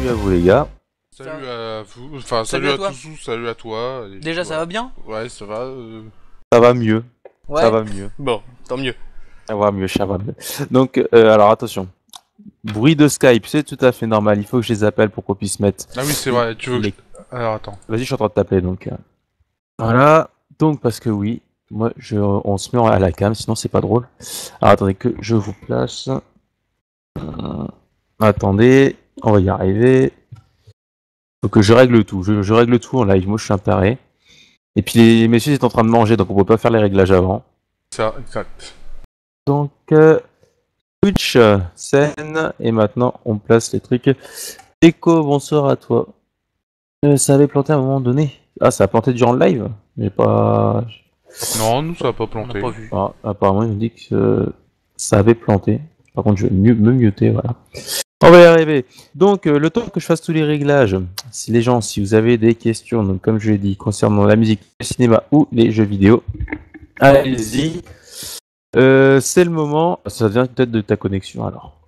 salut à vous les gars. Salut à vous, enfin salut à tous, salut à toi. Déjà ça va bien? Ouais, ça va. Ça va mieux. Ouais. Ça va mieux. Bon, tant mieux. Ça va mieux, ça va mieux. Donc, alors attention. Bruit de Skype, c'est tout à fait normal. Il faut que je les appelle pour qu'on puisse mettre. Ah oui, c'est vrai, tu veux que... Alors attends. Vas-y, je suis en train de t'appeler donc. Voilà. Donc, parce que oui, moi, on se met à la cam, sinon c'est pas drôle. Alors attendez que je vous place. Attendez, on va y arriver. Faut que je règle tout. Je règle tout en live. Moi, je suis un taré. Et puis les messieurs sont en train de manger, donc on peut pas faire les réglages avant. Ça, exact. Donc, Twitch, scène, et maintenant on place les trucs. Echo, bonsoir à toi. Ça avait planté à un moment donné. Ah, ça a planté durant le live? Mais pas. Non, nous ça a pas planté. On a pas vu. Ah, apparemment, il me dit que ça avait planté. Par contre, je vais me muter, voilà. On va y arriver. Donc, le temps que je fasse tous les réglages, si les gens, si vous avez des questions, donc comme je l'ai dit, concernant la musique, le cinéma ou les jeux vidéo, allez-y. C'est le moment. Ça vient peut-être de ta connexion alors.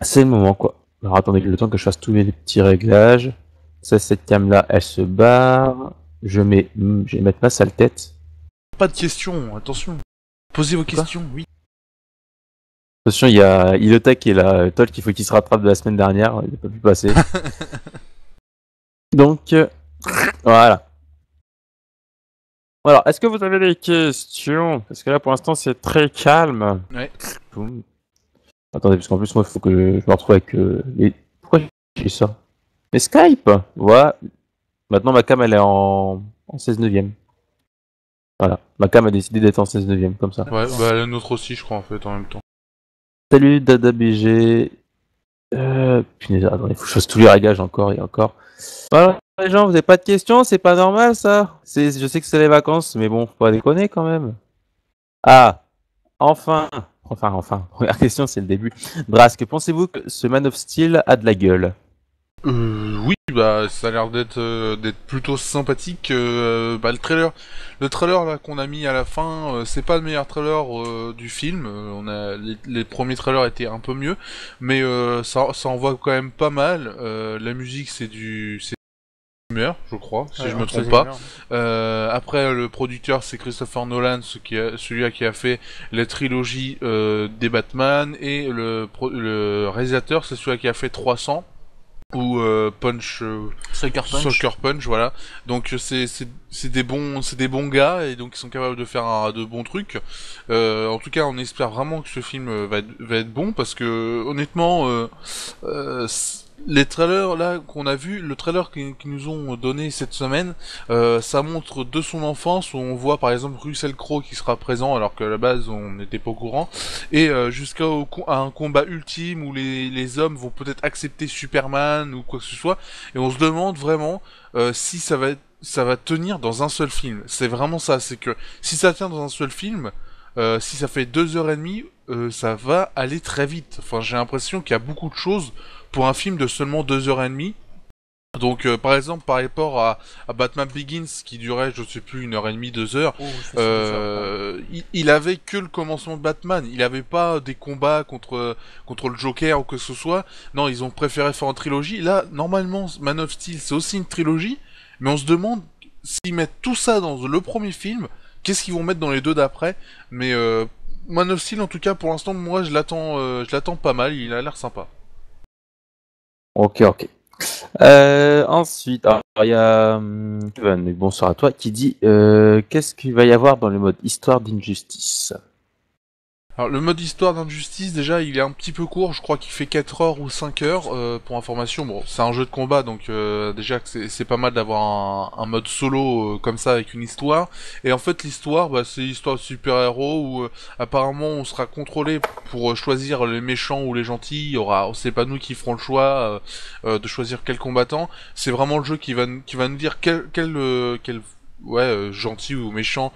C'est le moment quoi. Alors attendez le temps que je fasse tous les petits réglages. Ça, cette cam là, elle se barre. Je vais mettre ma sale tête. Pas de questions, attention. Posez vos questions, oui. Attention, il y a Ilota qui est là. Tolk, il faut qu'il se rattrape de la semaine dernière. Il n'a pas pu passer. Donc, voilà. Alors, est-ce que vous avez des questions? Parce que là, pour l'instant, c'est très calme. Ouais. Boum. Attendez, parce qu'en plus, moi, il faut que je me retrouve avec les... Pourquoi j'ai ça? Mais Skype! Voilà. Maintenant, ma cam, elle est en 16 neuvième. Voilà. Ma cam a décidé d'être en 16 neuvième, comme ça. Ouais, bah la nôtre aussi, je crois, en fait, en même temps. Salut, Dada BG. Punaise, attendez, il faut que je fasse tous les réglages encore et encore. Voilà, les gens, vous avez pas de questions? C'est pas normal, ça? Je sais que c'est les vacances, mais bon, faut pas déconner, quand même. Ah! Enfin, première question, c'est le début. Drask, pensez-vous que ce Man of Steel a de la gueule? Oui, bah ça a l'air d'être plutôt sympathique. Bah le trailer là qu'on a mis à la fin, c'est pas le meilleur trailer du film. On a les premiers trailers étaient un peu mieux, mais ça envoie quand même pas mal. La musique c'est Zimmer, je crois, si je me trompe pas. Après, le producteur c'est Christopher Nolan, celui qui a fait la trilogie des Batman, et le réalisateur c'est celui qui a fait 300 ou Sucker Punch, voilà. Donc c'est des bons gars, et donc ils sont capables de faire de bons trucs. En tout cas, on espère vraiment que ce film va être bon, parce que honnêtement, les trailers là qu'on a vu, le trailer qu'ils nous ont donné cette semaine, ça montre de son enfance, où on voit par exemple Russell Crowe qui sera présent alors qu'à la base on n'était pas au courant, et jusqu'à un combat ultime où les hommes vont peut-être accepter Superman ou quoi que ce soit, et on se demande vraiment si ça va tenir dans un seul film. C'est vraiment ça, c'est que si ça tient dans un seul film, si ça fait 2h30, ça va aller très vite. Enfin, j'ai l'impression qu'il y a beaucoup de choses pour un film de seulement 2h30. Donc par exemple par rapport à Batman Begins qui durait je sais plus 1h30, 2h, il avait que le commencement de Batman, il avait pas des combats contre le Joker ou que ce soit. Non, ils ont préféré faire une trilogie. Là normalement Man of Steel c'est aussi une trilogie, mais on se demande s'ils mettent tout ça dans le premier film, qu'est-ce qu'ils vont mettre dans les deux d'après. Mais Man of Steel en tout cas pour l'instant moi je l'attends pas mal, il a l'air sympa. Ok. Ensuite, alors, il y a Kevin, bonsoir à toi, qui dit qu'est-ce qu'il va y avoir dans le mode histoire d'Injustice? Alors le mode histoire d'injustice, déjà il est un petit peu court, je crois qu'il fait 4 heures ou 5 heures, pour information. Bon, c'est un jeu de combat, donc déjà que c'est pas mal d'avoir un mode solo comme ça avec une histoire. Et en fait l'histoire, bah, c'est l'histoire de super-héros où apparemment on sera contrôlé pour choisir les méchants ou les gentils. C'est pas nous qui ferons le choix de choisir quel combattant. C'est vraiment le jeu qui va nous dire quel gentil ou méchant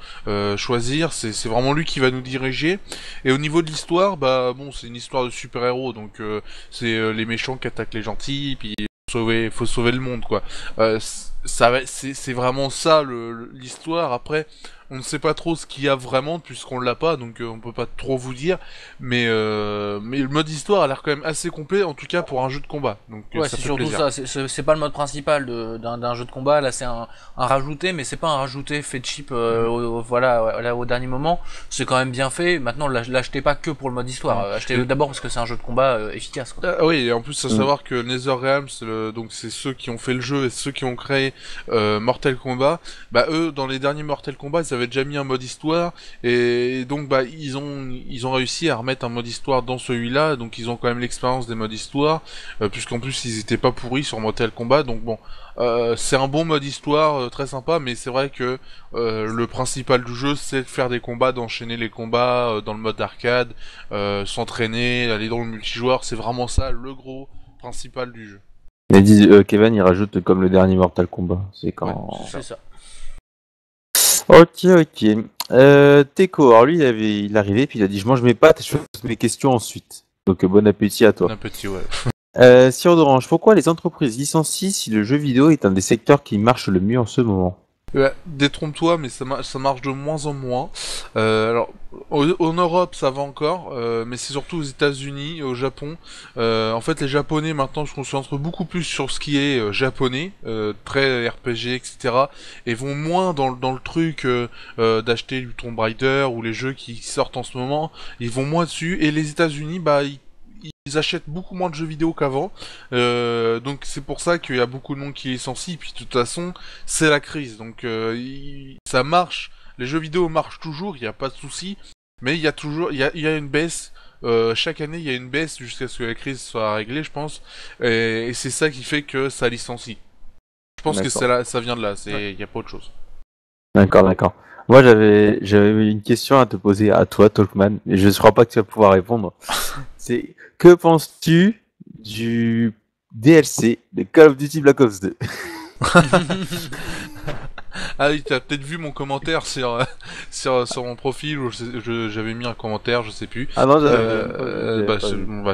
choisir. C'est vraiment lui qui va nous diriger. Et au niveau de l'histoire, bah bon, c'est une histoire de super-héros, donc c'est les méchants qui attaquent les gentils, puis faut sauver le monde, quoi. C'est vraiment ça l'histoire. Après, on ne sait pas trop ce qu'il y a vraiment puisqu'on l'a pas, donc on peut pas trop vous dire. Mais le mode histoire a l'air quand même assez complet, en tout cas pour un jeu de combat. Donc Ouais, ça c'est fait surtout plaisir. ça. C'est pas le mode principal d'un jeu de combat. Là, c'est un rajouté, mais c'est pas un rajouté fait cheap. Voilà, au dernier moment. C'est quand même bien fait. Maintenant, l'achetez pas que pour le mode histoire. Achetez-le d'abord parce que c'est un jeu de combat efficace. Quoi. Ah oui, et en plus, à savoir que NetherRealms, donc c'est ceux qui ont fait le jeu et ceux qui ont créé Mortal Kombat, bah eux, dans les derniers Mortal Kombat, ils avaient déjà mis un mode histoire, et donc bah ils ont réussi à remettre un mode histoire dans celui-là, donc ils ont quand même l'expérience des modes histoire, puisqu'en plus ils étaient pas pourris sur Mortal Kombat, donc bon, c'est un bon mode histoire, très sympa, mais c'est vrai que le principal du jeu, c'est de faire des combats, d'enchaîner les combats dans le mode arcade, s'entraîner, aller dans le multijoueur, c'est vraiment ça le gros principal du jeu. Mais Kevin, il rajoute comme le dernier Mortal Kombat. C'est quand. Ouais, C'est ça. Ok. Teko, alors lui, il arrivait, puis il a dit: je mange mes pâtes et je pose mes questions ensuite. Donc bon appétit à toi. Un petit ouais. Sire d'Orange, pourquoi les entreprises licencient si le jeu vidéo est un des secteurs qui marche le mieux en ce moment? Ouais, détrompe-toi, mais ça marche de moins en moins. Alors, en Europe, ça va encore, mais c'est surtout aux États-Unis et au Japon. En fait, les Japonais maintenant se concentrent beaucoup plus sur ce qui est japonais, très RPG, etc. Et vont moins dans le truc d'acheter du Tomb Raider ou les jeux qui sortent en ce moment. Ils vont moins dessus. Et les États-Unis, bah, ils achètent beaucoup moins de jeux vidéo qu'avant, donc c'est pour ça qu'il y a beaucoup de monde qui licencie, puis de toute façon, c'est la crise, donc ça marche, les jeux vidéo marchent toujours, il n'y a pas de souci, mais il y a toujours, il y a une baisse, chaque année il y a une baisse jusqu'à ce que la crise soit réglée, je pense, et c'est ça qui fait que ça licencie. Je pense que ça vient de là, il n'y a pas autre chose. D'accord. Moi, j'avais une question à te poser à toi, Talkman, et je ne crois pas que tu vas pouvoir répondre. C'est: que penses-tu du DLC de Call of Duty Black Ops 2? Ah oui, t'as peut-être vu mon commentaire sur mon profil, où j'avais mis un commentaire, je sais plus. Ah non,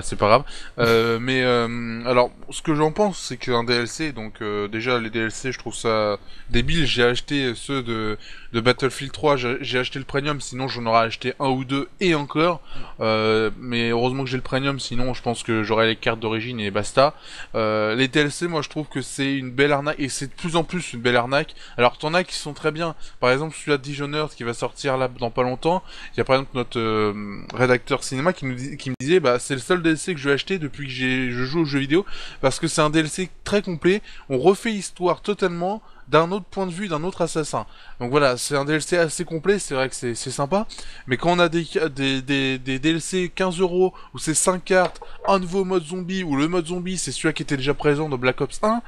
C'est pas grave. Alors, ce que j'en pense, c'est qu'un DLC, donc déjà les DLC, je trouve ça débile. J'ai acheté ceux de Battlefield 3, j'ai acheté le premium, sinon j'en aurais acheté un ou deux et encore. Mais heureusement que j'ai le premium, sinon je pense que j'aurais les cartes d'origine et basta. Les DLC, moi je trouve que c'est une belle arnaque, et c'est de plus en plus une belle arnaque. Alors t'en as qui sont très bien, par exemple celui-là de Dishonored qui va sortir là dans pas longtemps. Il y a par exemple notre rédacteur cinéma qui me disait: bah c'est le seul DLC que je vais acheter depuis que je joue aux jeux vidéo, parce que c'est un DLC très complet, on refait l'histoire totalement d'un autre point de vue, d'un autre assassin. Donc voilà, c'est un DLC assez complet, c'est vrai que c'est sympa, mais quand on a des DLC 15 € où c'est 5 cartes, un nouveau mode zombie, où le mode zombie c'est celui qui était déjà présent dans Black Ops 1,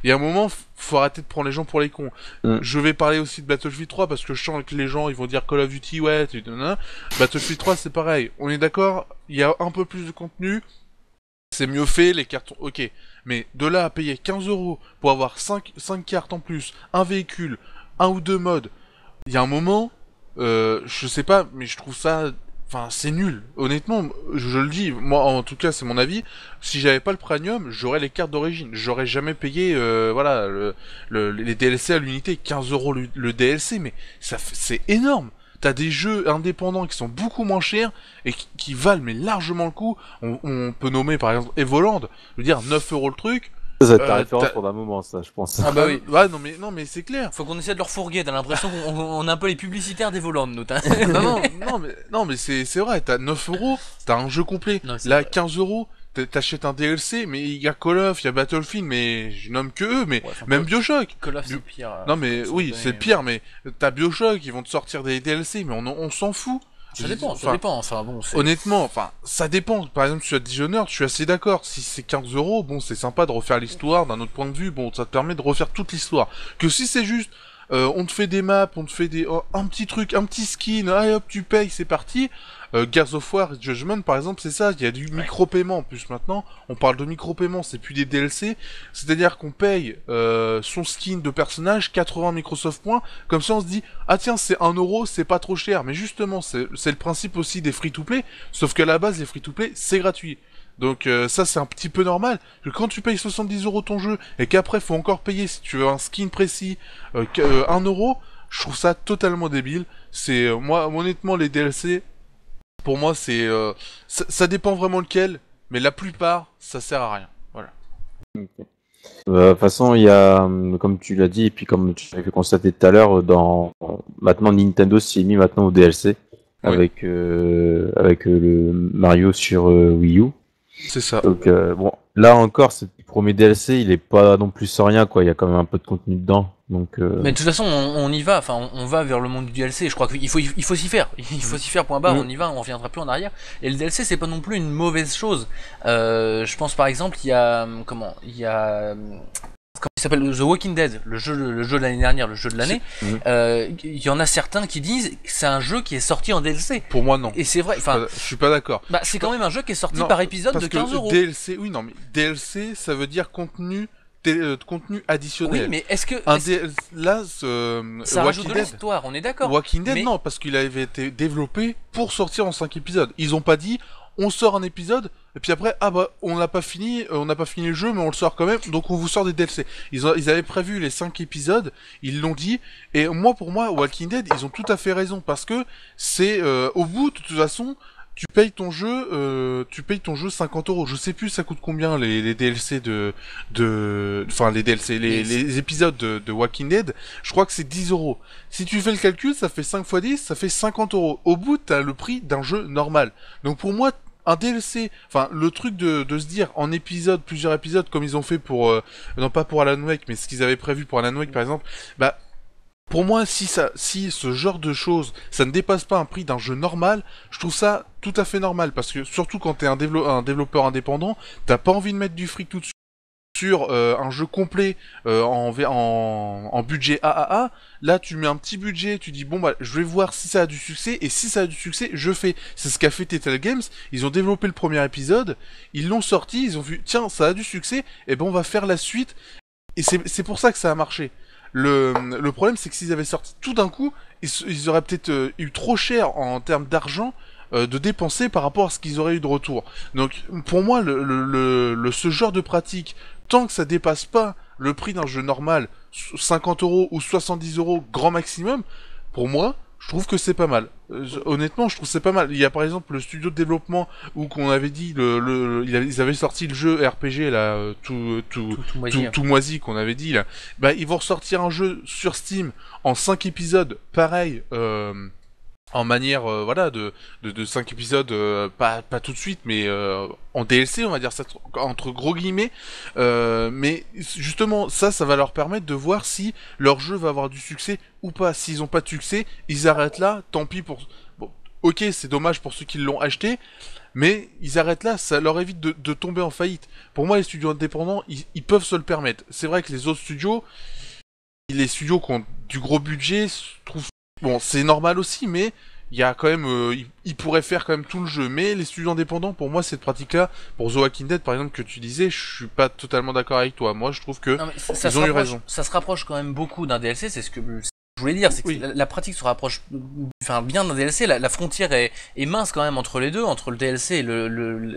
il y a un moment, faut arrêter de prendre les gens pour les cons. Je vais parler aussi de Battlefield 3 parce que je sens que les gens ils vont dire Call of Duty, ouais, Battlefield 3 c'est pareil, on est d'accord, il y a un peu plus de contenu, c'est mieux fait, les cartes, ok. Mais de là à payer 15 € pour avoir 5 cartes en plus, un véhicule, un ou deux modes, il y a un moment, je sais pas, mais je trouve ça... Enfin, c'est nul. Honnêtement, je le dis, moi en tout cas c'est mon avis, si j'avais pas le premium, j'aurais les cartes d'origine. J'aurais jamais payé voilà, les DLC à l'unité, 15 € le DLC, mais c'est énorme. T'as des jeux indépendants qui sont beaucoup moins chers et qui valent mais largement le coup. On peut nommer par exemple Evoland, je veux dire 9 € le truc. Ça va être ta référence pendant un moment, ça, je pense. Ah bah oui. Ouais, non mais c'est clair. Faut qu'on essaie de leur fourguer, t'as l'impression qu'on a un peu les publicitaires des volants, nous. non mais c'est vrai, t'as 9 €, t'as un jeu complet. Non, là, vrai. 15 €, t'achètes un DLC, mais il y a Call of, il y a Battlefield, mais je nomme que eux, mais Ouais, enfin, même Bioshock. Call of c'est pire. Non mais oui, c'est pire, mais t'as Bioshock, ils vont te sortir des DLC, mais on s'en fout. Ça dépend. Enfin bon, Honnêtement, enfin, ça dépend. Par exemple, sur Dishonored, je suis assez d'accord. Si c'est 15 €, bon, c'est sympa de refaire l'histoire d'un autre point de vue. Bon, ça te permet de refaire toute l'histoire. Que si c'est juste, on te fait des maps, on te fait un petit truc, un petit skin, allez hop, tu payes, c'est parti. Gears of War Judgment, par exemple, c'est ça. Il y a du micro-paiement en plus maintenant. On parle de micro-paiement, c'est plus des DLC. C'est-à-dire qu'on paye son skin de personnage 80 Microsoft points. Comme ça, on se dit, ah tiens, c'est 1 €, c'est pas trop cher. Mais justement, c'est le principe aussi des free-to-play. Sauf qu'à la base, les free-to-play, c'est gratuit. Donc ça c'est un petit peu normal que quand tu payes 70 € ton jeu et qu'après faut encore payer si tu veux un skin précis 1 €, je trouve ça totalement débile. C'est moi honnêtement les DLC, pour moi c'est ça dépend vraiment lequel, mais la plupart ça sert à rien. Voilà. Ok. De toute façon, il y a, comme tu l'as dit, et puis comme tu l'avais constaté tout à l'heure, maintenant Nintendo s'y est mis maintenant au DLC Oui. avec le Mario sur Wii U. C'est ça. Donc bon, là encore, ce premier DLC, il est pas non plus sans rien, quoi. Il y a quand même un peu de contenu dedans. Donc Mais de toute façon, on y va, enfin, on va vers le monde du DLC. Je crois qu'il faut s'y faire. Il faut s'y faire, point barre, on y va, on reviendra plus en arrière. Et le DLC, c'est pas non plus une mauvaise chose. Je pense par exemple, il y a, comment il s'appelle The Walking Dead, le jeu de l'année dernière, le jeu de l'année. Il y en a certains qui disent que c'est un jeu qui est sorti en DLC. Pour moi non. Et c'est vrai, enfin, Je suis pas d'accord. bah, c'est quand même un jeu qui est sorti Non, par épisode parce de 15 que euros. DLC, oui non mais DLC ça veut dire contenu additionnel. Oui, mais est-ce que là, ça rajoute Walking de Dead, l'histoire, on est d'accord. Walking Dead, Mais- non, parce qu'il avait été développé pour sortir en 5 épisodes. Ils ont pas dit, on sort un épisode, et puis après, ah bah, on n'a pas fini le jeu, mais on le sort quand même, donc on vous sort des DLC. Ils avaient prévu les 5 épisodes, ils l'ont dit, et pour moi, Walking Dead, ils ont tout à fait raison, parce que c'est, au bout, de toute façon, tu payes ton jeu 50 euros. Je sais plus ça coûte combien les DLC enfin les DLC, les épisodes de Walking Dead. Je crois que c'est 10 euros. Si tu fais le calcul, ça fait 5 x 10, ça fait 50 euros. Au bout, t'as le prix d'un jeu normal. Donc pour moi, un DLC, enfin le truc de se dire en plusieurs épisodes comme ils ont fait pour, non pas pour Alan Wake, mais ce qu'ils avaient prévu pour Alan Wake par exemple, bah pour moi, si ce genre de choses, ça ne dépasse pas un prix d'un jeu normal, je trouve ça tout à fait normal, parce que surtout quand t'es un développeur indépendant, t'as pas envie de mettre du fric tout de suite sur un jeu complet en budget AAA. Là, tu mets un petit budget, tu dis bon bah je vais voir si ça a du succès, et si ça a du succès, je fais. C'est ce qu'a fait Telltale Games. Ils ont développé le premier épisode, ils l'ont sorti, ils ont vu tiens ça a du succès, et ben on va faire la suite. Et c'est pour ça que ça a marché. Le problème, c'est que s'ils avaient sorti tout d'un coup, ils auraient peut-être eu trop cher en termes d'argent de dépenser par rapport à ce qu'ils auraient eu de retour. Donc, pour moi, ce genre de pratique, tant que ça dépasse pas le prix d'un jeu normal, 50 euros ou 70 euros grand maximum, pour moi, je trouve que c'est pas mal. Honnêtement, je trouve que c'est pas mal. Il y a par exemple le studio de développement où qu'on avait dit ils avaient sorti le jeu RPG là, tout moisi qu'on avait dit là. Bah ils vont ressortir un jeu sur Steam en 5 épisodes, pareil. En manière voilà de 5 épisodes pas tout de suite mais en DLC on va dire ça entre gros guillemets mais justement ça va leur permettre de voir si leur jeu va avoir du succès ou pas. S'ils ont pas de succès ils arrêtent là, tant pis pour bon, ok c'est dommage pour ceux qui l'ont acheté mais ils arrêtent là, ça leur évite de tomber en faillite. Pour moi les studios indépendants ils peuvent se le permettre. C'est vrai que les autres studios, les studios qui ont du gros budget, je trouve bon, c'est normal aussi, mais il y a quand même, ils pourraient faire quand même tout le jeu. Mais les studios indépendants, pour moi, cette pratique-là, pour The Walking Dead, par exemple, que tu disais, je suis pas totalement d'accord avec toi. Moi, je trouve que Non, mais ils ont eu raison. Ça se rapproche quand même beaucoup d'un DLC, c'est ce que je voulais dire, c'est que Oui. la pratique se rapproche bien d'un DLC, la frontière est mince quand même entre les deux, entre le DLC et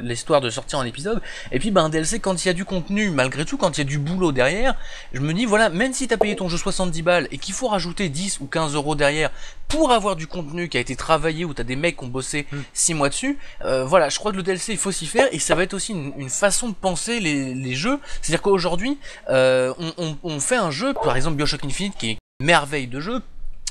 l'histoire de sortir en épisode, et puis un DLC quand il y a du contenu, malgré tout, quand il y a du boulot derrière, je me dis voilà, même si t'as payé ton jeu 70 balles et qu'il faut rajouter 10 ou 15 euros derrière pour avoir du contenu qui a été travaillé, où t'as des mecs qui ont bossé 6 mois dessus, voilà, je crois que le DLC il faut s'y faire, et ça va être aussi une façon de penser les jeux, c'est-à-dire qu'aujourd'hui, on fait un jeu, par exemple Bioshock Infinite qui est merveille de jeu.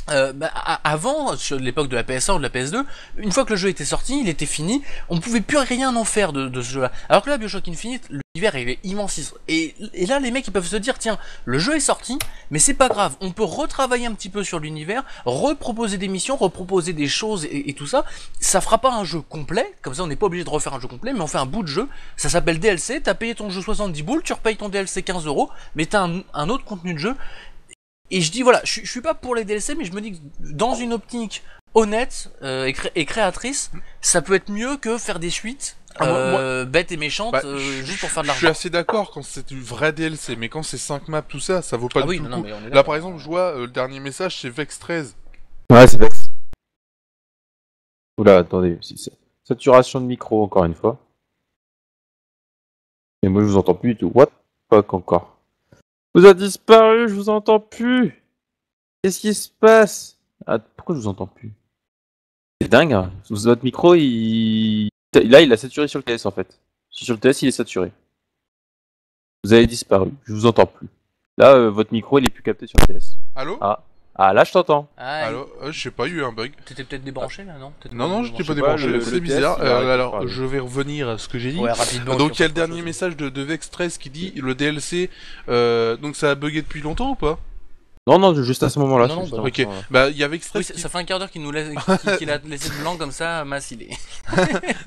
Avant, sur l'époque de la PS1 ou de la PS2, une fois que le jeu était sorti, il était fini, on pouvait plus rien en faire de ce jeu-là. Alors que là, Bioshock Infinite, l'univers est immense. Et là, les mecs, ils peuvent se dire, tiens, le jeu est sorti, mais c'est pas grave, on peut retravailler un petit peu sur l'univers, reproposer des missions, reproposer des choses et tout ça. Ça fera pas un jeu complet, comme ça on n'est pas obligé de refaire un jeu complet, mais on fait un bout de jeu, ça s'appelle DLC, t'as payé ton jeu 70 boules, tu repayes ton DLC 15 euros, mais t'as un autre contenu de jeu. Et je dis voilà, je suis pas pour les DLC, mais je me dis que dans une optique honnête et créatrice, ça peut être mieux que faire des suites bêtes et méchantes juste pour faire de l'argent. Je suis assez d'accord quand c'est du vrai DLC, mais quand c'est 5 maps tout ça, ça vaut pas du tout. Non, mais on est là par exemple, je vois le dernier message, c'est Vex 13. Ouais, c'est Vex. Oula, attendez, saturation de micro encore une fois. Et moi je vous entends plus du tout. What the fuck encore? Vous a disparu, je vous entends plus. Qu'est-ce qui se passe? Ah, pourquoi je vous entends plus? C'est dingue, hein. Votre micro, là, il a saturé sur le TS en fait. Sur le TS, il est saturé. Vous avez disparu, je vous entends plus. Là, votre micro, il est plus capté sur le TS. Allô? Ah, là, je t'entends. Allô? Je sais pas, il y a eu un bug. T'étais peut-être débranché là, non? Non, j'étais pas sais débranché, pas, c'est le bizarre. TS, il arrête Alors, de parler. je vais revenir à ce que j'ai dit. Ouais, rapidement. Donc, il y a le dernier message de Vextress qui dit le DLC. Donc, ça a bugué depuis longtemps ou pas? Non, juste à ce moment-là. Non, justement. Ok, bah, il y a Oui, Vextress ça fait un quart d'heure qu'il nous laisse, qu'il a laissé de blanc comme ça, Mas il est.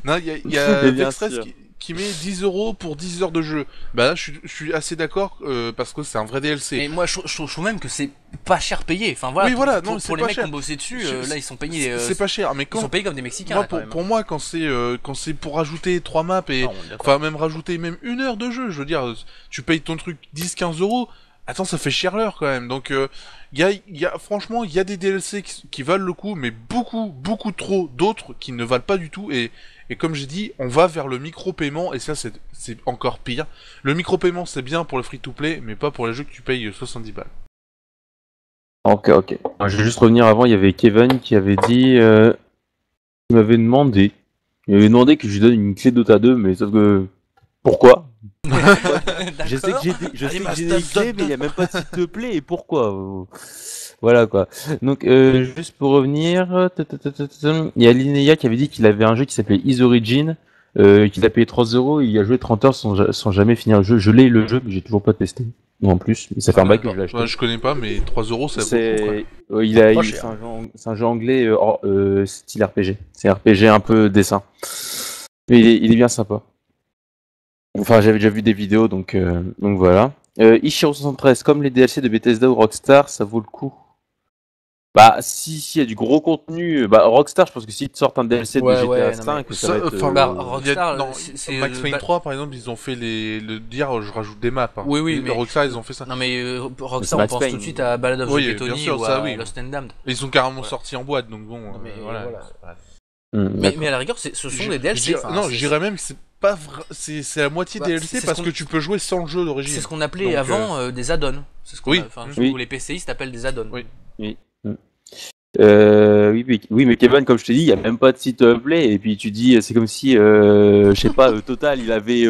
Non, il y a Mais bien Vextress sûr. qui met 10 € pour 10 heures de jeu. Bah là, je suis assez d'accord parce que c'est un vrai DLC. Et moi, je trouve même que c'est pas cher payé. Enfin voilà. Oui, voilà, non, pour c'est les pas mecs qui cher. ont bossé dessus, C'est- là ils sont payés. C'est pas cher, mais Ils quand sont payés comme des Mexicains. moi, là, quand même. pour moi, quand c'est pour rajouter 3 maps et Ah, on est d'accord. enfin même rajouter même 1 heure de jeu, je veux dire, tu payes ton truc 10-15 €. Attends, ça fait cher l'heure quand même. Donc franchement, il y a des DLC qui valent le coup, mais beaucoup trop d'autres qui ne valent pas du tout. Et comme j'ai dit, on va vers le micro-paiement, et ça c'est encore pire. Le micro-paiement c'est bien pour le free-to-play, mais pas pour les jeux que tu payes 70 balles. Ok. Je vais juste revenir avant, il y avait Kevin qui avait dit... il m'avait demandé... Il m'avait demandé que je lui donne une clé Dota 2, mais sauf que... Pourquoi? Je sais que j'ai des clés, mais il n'y a même pas de s'il te plaît, et pourquoi? Voilà quoi. Donc, juste pour revenir... Il y a Linnea qui avait dit qu'il avait un jeu qui s'appelait Is Origin, qu'il a payé 3 €, et il a joué 30 heures sans jamais finir le jeu. Je l'ai le jeu, mais j'ai toujours pas testé. Non, en plus, mais ça fait un bail que je l'ai acheté. Ouais, je connais pas, mais 3 € ça vaut le coup, quoi. C'est un jeu anglais style RPG. C'est un RPG un peu dessin. Mais il est bien sympa. Enfin, j'avais déjà vu des vidéos, donc voilà. Ichiro73, comme les DLC de Bethesda ou Rockstar, ça vaut le coup. Bah, si il y a du gros contenu, bah Rockstar, je pense que s'ils te sortent un DLC de Ouais, GTA ouais, non, 5, mais ça va être, enfin, bah, il y a- Rockstar, non, c'est Max Payne 3 par exemple, ils ont fait le dire je rajoute des maps. Hein. Oui, mais Rockstar ils ont fait ça. Non mais Rockstar, C'est on Max pense Payne. tout de suite à Ballad of Oui, the bien Ghetto sûr, ou ça, à oui. Lost and Damned. Ils sont carrément Ouais. sortis en boîte, donc bon. Non, mais voilà. voilà. d'accord. Mais à la rigueur, ce sont des DLC. Non, je dirais même que c'est pas vrai. C'est la moitié Bah, DLC c'est ce parce qu'on- que tu peux jouer sans le jeu d'origine. C'est ce qu'on appelait Donc, avant des add-ons. C'est ce qu'on oui. enfin, Oui. où les PCistes appellent des add-ons. Oui. Oui, mais Kevin, comme je te dis, il n'y a même pas de site play, et puis tu dis, c'est comme si, je sais pas, Total, il avait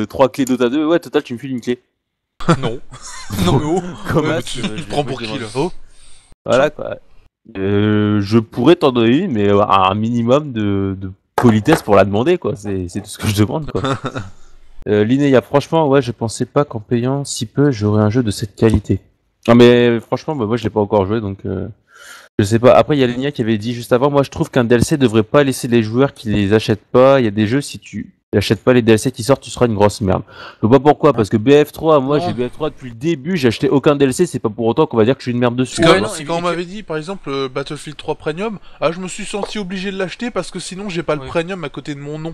3 clés Dota 2, ouais, Total, tu me files une clé. Non. Non mais oh. Comme Ouais, ça, mais tu te prends pour qui là? Oh. Voilà, quoi. Je pourrais t'en donner une, mais un minimum de politesse pour la demander, quoi. C'est tout ce que je demande, quoi. Linnea, franchement, ouais, je pensais pas qu'en payant si peu, j'aurais un jeu de cette qualité. Non, mais franchement, bah, moi, je l'ai pas encore joué, donc je sais pas. Après, il y a Linnea qui avait dit juste avant, moi, je trouve qu'un DLC devrait pas laisser les joueurs qui les achètent pas. Il y a des jeux, si tu n'achètes pas les DLC qui sortent, tu seras une grosse merde. Je vois pas pourquoi, parce que BF3, moi, Non. j'ai BF3 depuis le début, j'ai acheté aucun DLC, c'est pas pour autant qu'on va dire que je suis une merde dessus. Ouais, non, C'est et quand on puis- m'avait dit, par exemple, Battlefield 3 Premium, je me suis senti obligé de l'acheter parce que sinon j'ai pas le Oui. Premium à côté de mon nom.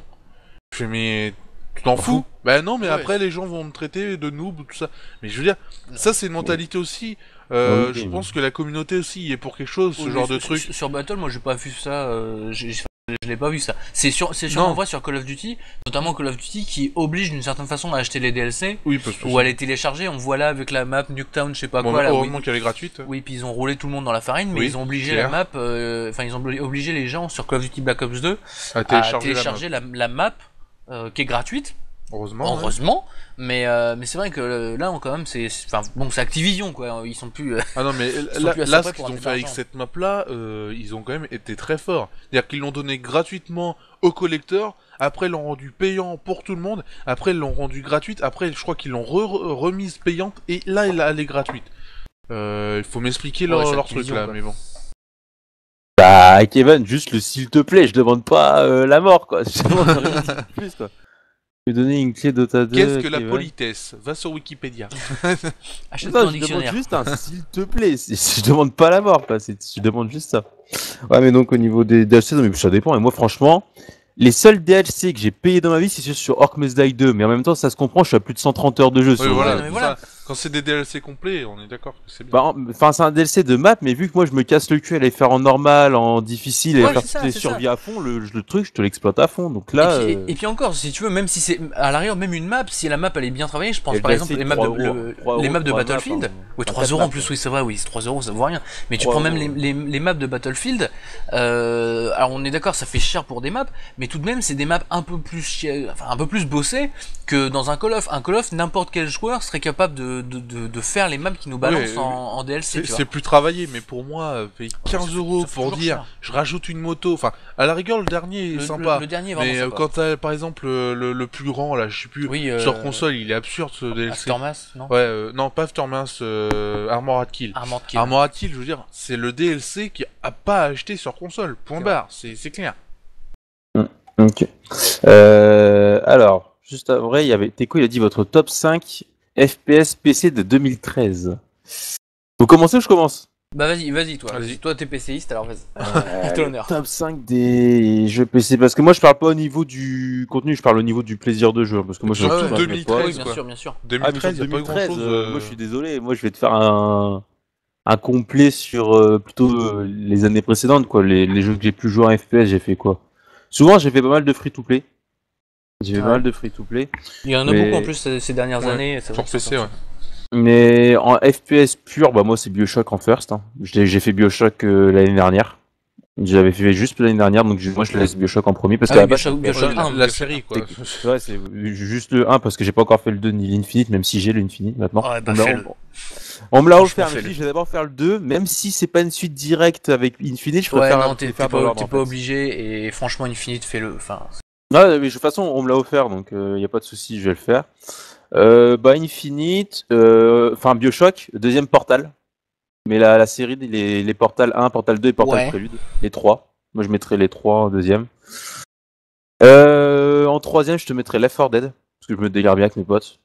Je fais, mais tu t'en fous? Bah non, mais Ouais. après les gens vont me traiter de noob, tout ça. Mais je veux dire, ça c'est une mentalité aussi. Oui, Je mais- pense que la communauté aussi y est pour quelque chose, ce Oui, genre mais de truc. Sur Battle, moi j'ai pas vu ça. Je l'ai pas vu ça. C'est Non. en vrai sur Call of Duty, notamment Call of Duty qui oblige d'une certaine façon à acheter les DLC Oui, parce que ou à les télécharger. On voit là avec la map Nuketown, je sais pas bon, quoi là. au Oui, moment qu'elle est gratuite. oui, puis ils ont roulé tout le monde dans la farine, mais Oui, ils ont obligé clair. la map. Enfin, ils ont obligé les gens sur Call of Duty Black Ops 2 À à télécharger, télécharger la map qui est gratuite. Heureusement. ouais. Heureusement, mais c'est vrai que là, quand même, enfin bon, c'est Activision quoi. Ils sont plus. Ah non, mais sont là, plus assez là, prêts ce pour qu'ils ont ramener fait avec d'argent. cette map-là, ils ont quand même été très forts. C'est-à-dire qu'ils l'ont donné gratuitement aux collecteurs, après ils l'ont rendu payant pour tout le monde, après ils l'ont rendu gratuite, après je crois qu'ils l'ont remise payante, et là elle est gratuite. Il faut m'expliquer Ouais, c'est leur truc Activision, là, quoi. mais bon. Bah, Kevin, juste le s'il te plaît, je demande pas la mort, quoi. Je demande rien de plus, quoi. Je vais donner une clé Dota 2. Qu'est-ce que la Kevin. politesse? Va sur Wikipédia. Achète Non, un je demande dictionnaire. juste un s'il te plaît. Je demande pas la mort, quoi. Je demande juste ça. Ouais, mais donc au niveau des DLC, non, mais ça dépend. Et moi, franchement, les seuls DLC que j'ai payés dans ma vie, c'est ceux sur Orc Must Die 2. Mais en même temps, ça se comprend, je suis à plus de 130 heures de jeu. Oui, sur- voilà, mais voilà. Quand c'est des DLC complets, on est d'accord que c'est bien. Bah, enfin, c'est un DLC de map, mais vu que moi je me casse le cul à les faire en normal, en difficile et Ouais, faire c'est ça, toutes les c'est survies à fond, le truc, je te l'exploite à fond. Donc là, Et puis encore, si tu veux, même si c'est à l'arrière, même une map, si la map elle est bien travaillée, je pense le par DLC, exemple les maps 3 de, euros, 3 les maps de euros, 3 Battlefield. maps, Oui, 3 4 euros en maps, plus, ouais. oui, c'est vrai, oui, 3 euros ça vaut rien. Mais tu 3 prends même euros. les maps de Battlefield, alors on est d'accord, ça fait cher pour des maps, mais tout de même, c'est des maps un peu plus enfin, un peu plus bossées que dans un Call of. Un Call of, n'importe quel joueur serait capable de faire les maps qui nous balancent Ouais, en DLC, tu vois. c'est plus travaillé, mais pour moi, payer Ouais, 15 euros ça fait pour toujours dire cher. je rajoute une moto, enfin, à la rigueur, le dernier est sympa. Le dernier est vraiment Mais sympa. quand t'as par exemple le plus grand, là, je sais plus, Oui, sur console, il est absurde ce DLC. Aftermath, non? Ouais, non, pas Aftermath, Armored Kill. Armored Kill. Armored Kill, je veux dire, c'est le DLC qui a pas acheté sur console, point C'est barre, c'est clair. Ok. Alors, juste après, il y avait Teco, il a dit votre top 5 FPS PC de 2013. Vous commencez ou je commence? Bah vas-y toi. Vas-y. Toi t'es PCiste alors vas-y. À ton honneur. Top 5 des jeux PC, parce que moi je parle pas au niveau du contenu, je parle au niveau du plaisir de jeu, parce que moi je Surtout m'en fous, je 2013, Oui, bien quoi. sûr, bien sûr. 2013, mais y a pas eu 2013, grand-chose. moi je suis désolé, moi je vais te faire un complet sur plutôt les années précédentes, quoi. Les jeux que j'ai pu jouer en FPS, j'ai fait quoi? Souvent j'ai fait pas mal de free-to-play. J'ai fait pas Ouais. mal de free-to-play. Il y en a Mais- beaucoup en plus ces dernières Ouais, années. C'est vrai Sur que PC, ça- ouais. Mais en FPS pur, bah moi c'est BioShock en first. Hein. J'ai fait BioShock l'année dernière. J'avais fait juste l'année dernière, donc moi je laisse BioShock en premier parce Ah qu'à oui, la base, BioShock la 1, la BioShock série, quoi. c'est vrai, c'est juste le 1 parce que j'ai pas encore fait le 2 ni l'Infinite, même si j'ai l'Infinite maintenant. Ouais, bah, on, me l'a- fais-le. on me l'a Franchement, offert, mais je fais-le. dis, je vais d'abord faire le 2, même si c'est pas une suite directe avec Infinite, je Ouais, préfère non, les t'es faire dans pas, l'ordre, t'es en pas fait. obligé et franchement Infinite fais-le. Enfin, Ouais, mais de toute façon, on me l'a offert, donc y a pas de souci, je vais le faire. Bah Infinite, enfin BioShock, deuxième Portal. Mais la série, les Portal 1, Portal 2 et Portal Ouais. Prélude, les trois. Moi, je mettrais les trois en deuxième. En troisième, je te mettrais Left 4 Dead, parce que je me délire bien avec mes potes.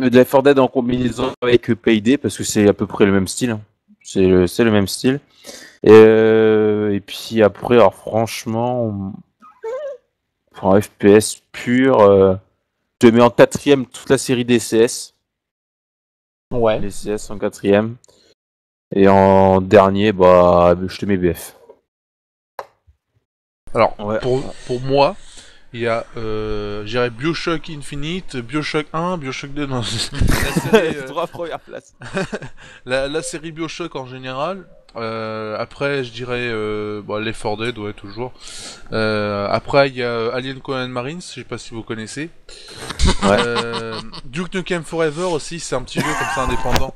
Left 4 Dead en combinaison avec Payday, parce que c'est à peu près le même style. Hein. C'est le même style. Et puis après, alors franchement, en FPS pur, je te mets en quatrième toute la série des CS. ouais. Les CS en quatrième. Et en dernier, bah, je te mets BF. Alors, Ouais. pour moi, il y a, j'irais Bioshock Infinite, Bioshock 1, Bioshock 2, non, la série, Trois premières places. la série Bioshock en général. Après, je dirais Left 4 Dead, ouais, toujours. Après, il y a Alien Covenant Marines, je sais pas si vous connaissez. Duke Nukem Forever aussi, c'est un petit jeu comme ça indépendant,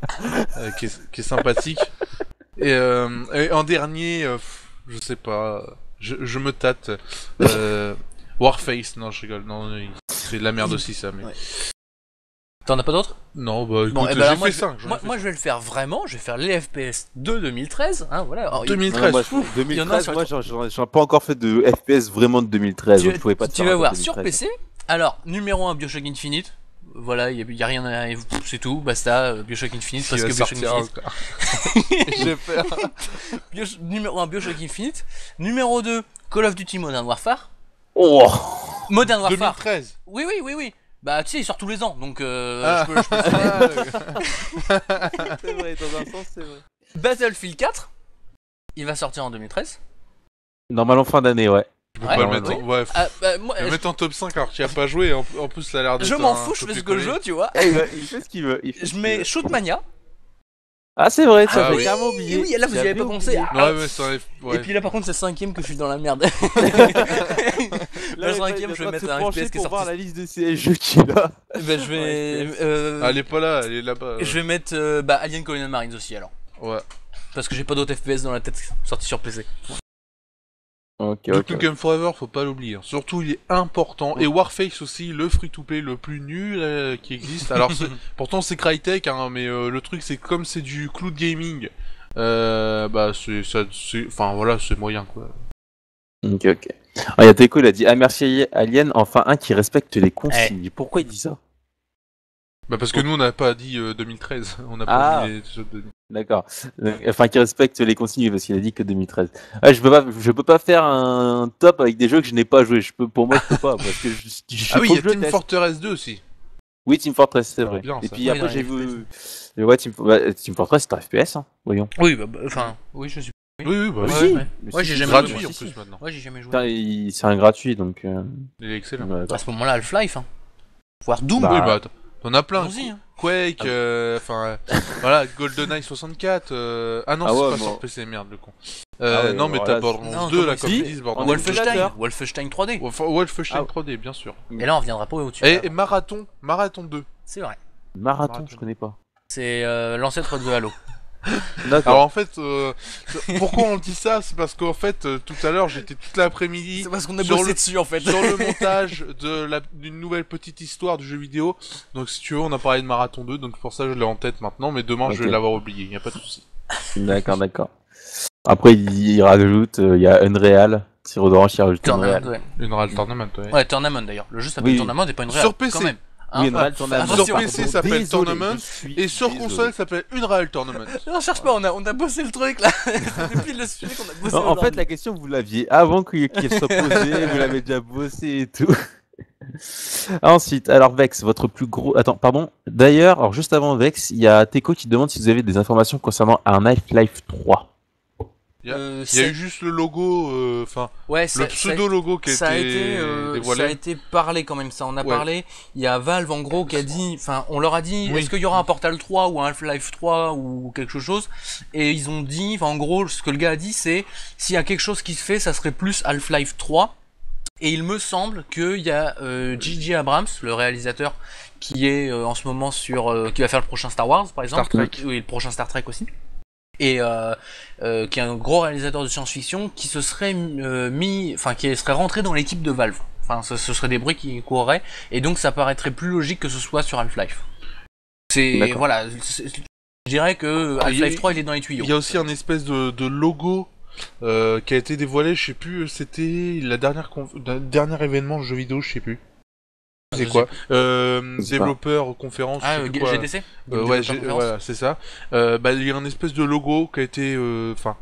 qui est sympathique. Et en dernier, je sais pas, je me tâte. Warface, non, je rigole, non, c'est de la merde aussi ça, mais. Ouais. T'en as pas d'autres? Non, bah écoute, Bon, eh ben, j'ai alors, fait 5. moi je vais le faire vraiment, je vais faire les FPS de 2013, hein, voilà. Alors, 2013, Ouais, moi, fou. il y en a 2013, sur moi, j'en ai pas encore fait de FPS vraiment de 2013. donc je pouvais pas te tu faire vas un voir top sur 2013. PC. Alors, numéro 1 Bioshock Infinite. Voilà, il y a rien à c'est tout, basta, Bioshock Infinite parce que Bioshock Infinite. J'ai peur. Numéro 1 Bioshock Infinite, numéro 2 Call of Duty Modern Warfare. Oh Modern Warfare. 2013. Oui. Bah tu sais, il sort tous les ans, donc Ah. je peux C'est vrai, dans un sens, c'est vrai. Battlefield 4, il va sortir en 2013. Normalement, fin d'année, ouais. Je peux Ouais, pas le mettre en... Ouais, Ah, bah, moi, je vais le mettre en top 5 alors qu'il a pas joué, en plus ça a l'air d'être je m'en un fous, je fais ce que je copier-coller. veux, tu vois. Il fait ce qu'il veut. Je mets Shootmania. Ah, c'est vrai, ça Ah fait oui. carrément oublié. Oui, là vous y avez pas pensé. Ouais, mais ça ouais. Et puis là par contre c'est le 5ème que je suis dans la merde. Le cinquième, je vais mettre un FPS qui est pour voir sorti. la liste de ces jeux qu'il a. Ben je vais. Ah, elle est pas là, elle est là-bas. Je vais mettre Alien Colonial Marines aussi alors. Ouais. Parce que j'ai pas d'autres FPS dans la tête sortis sur PC. Ok, Duke Nukem Forever, faut pas l'oublier. Surtout, il est important. Et Warface aussi, le free-to-play le plus nul qui existe. Alors, pourtant, c'est Crytek, hein, mais le truc, c'est que comme c'est du cloud gaming, enfin voilà, c'est moyen quoi. Ok. Ah, il y a Teco, il a dit ah merci Alien, enfin un qui respecte les consignes. Pourquoi il dit ça? Bah parce que nous, on n'a pas dit 2013. On n'a Ah. pas dit les jeux de... D'accord. Enfin, qui respecte les consignes parce qu'il a dit que 2013. Ah, je peux pas faire un top avec des jeux que je n'ai pas joué. Pour moi, je peux pas parce que Ah oui, il y a faut que je Team teste. Fortress 2 aussi. Oui, Team Fortress, c'est vrai. Bien, Et ça. puis Oui, après, dans j'ai les vu. Ouais, Team Fortress, c'est un FPS, hein, voyons. Oui, enfin, oui, je suis. Oui, bah Ouais, oui. si, ouais. mais Ouais, si, j'ai si, jamais si, joué, Gratuit moi. en si, plus si. maintenant. Ouais, j'ai jamais joué. Putain, c'est un gratuit, donc. Il est excellent. Ouais, À d'accord. ce moment-là, Half-Life, hein. Voire Doom. Bah, Oui, bah t'en as plein. Allons-y, hein. Quake, enfin voilà, GoldenEye 64. Ah non, Ah c'est ouais, pas moi- sur PC, merde le con. Ah ouais, non, mais alors t'as là, Borderlands Non, 2 comment là, il comme s'appelle ils disent, Borderlands en 2. Wolfenstein, Wolfenstein 3D. Wolfenstein Ah. 3D, bien sûr. Et là, on viendra pas au-dessus. Et Marathon 2. C'est vrai. Marathon, je connais pas. C'est l'ancêtre de Halo. D'accord. Alors en fait, pourquoi on dit ça? C'est parce qu'en fait, tout à l'heure, j'étais toute l'après-midi C'est parce qu'on a sur bossé le- dessus en fait. sur le montage d'une nouvelle petite histoire du jeu vidéo. Donc si tu veux, on a parlé de Marathon 2, donc pour ça je l'ai en tête maintenant, mais demain je Ok. vais l'avoir oublié, y a pas de souci. D'accord. Après, il rajoute, il y a Unreal. Siro d'Orange, il rajoute Tournament, Unreal. ouais. Unreal Tournament, ouais. Ouais, Tournament d'ailleurs. Le jeu s'appelle Oui. Tournament et pas une réelle. Sur PC. Quand même. Oui, Hein. Unreal Tournament. Attention, Sur PC, ça s'appelle Tournament, et sur console, ça s'appelle Unreal Tournament. Non, cherche pas, on a bossé le truc là. Depuis le sujet qu'on a bossé. En fait, la question, vous l'aviez avant qu'elle soit posée, vous l'avez déjà bossé et tout. Ensuite, alors Vex, votre plus gros. Attends, pardon. D'ailleurs, alors juste avant Vex, il y a Teco qui demande si vous avez des informations concernant un Half-Life 3. Il y a eu juste le logo, enfin, ouais, le pseudo-logo qui ça a été été dévoilé. ça a été parlé quand même, ça on a Ouais. parlé. Il y a Valve en gros qui a dit, enfin on leur a dit Oui. est-ce qu'il y aura un Portal 3 ou un Half-Life 3 ou quelque chose, et ils ont dit, enfin en gros ce que le gars a dit c'est s'il y a quelque chose qui se fait ça serait plus Half-Life 3, et il me semble qu'il y a J.J. Abrams, le réalisateur qui est en ce moment sur qui va faire le prochain Star Wars par exemple, Star Trek. oui, le prochain Star Trek aussi. Et qui est un gros réalisateur de science-fiction qui se serait qui serait rentré dans l'équipe de Valve. Enfin, ce serait des bruits qui courraient, et donc ça paraîtrait plus logique que ce soit sur Half-Life. D'accord. Voilà, je dirais que Half-Life 3 il est dans les tuyaux. Il y a aussi un espèce de logo qui a été dévoilé, je sais plus, c'était la dernier événement de jeu vidéo, je sais plus. C'est quoi développeur conférence, Ah, je sais plus quoi. GDC Ouais, voilà, c'est ça. Il y a un espèce de logo qui a été, enfin,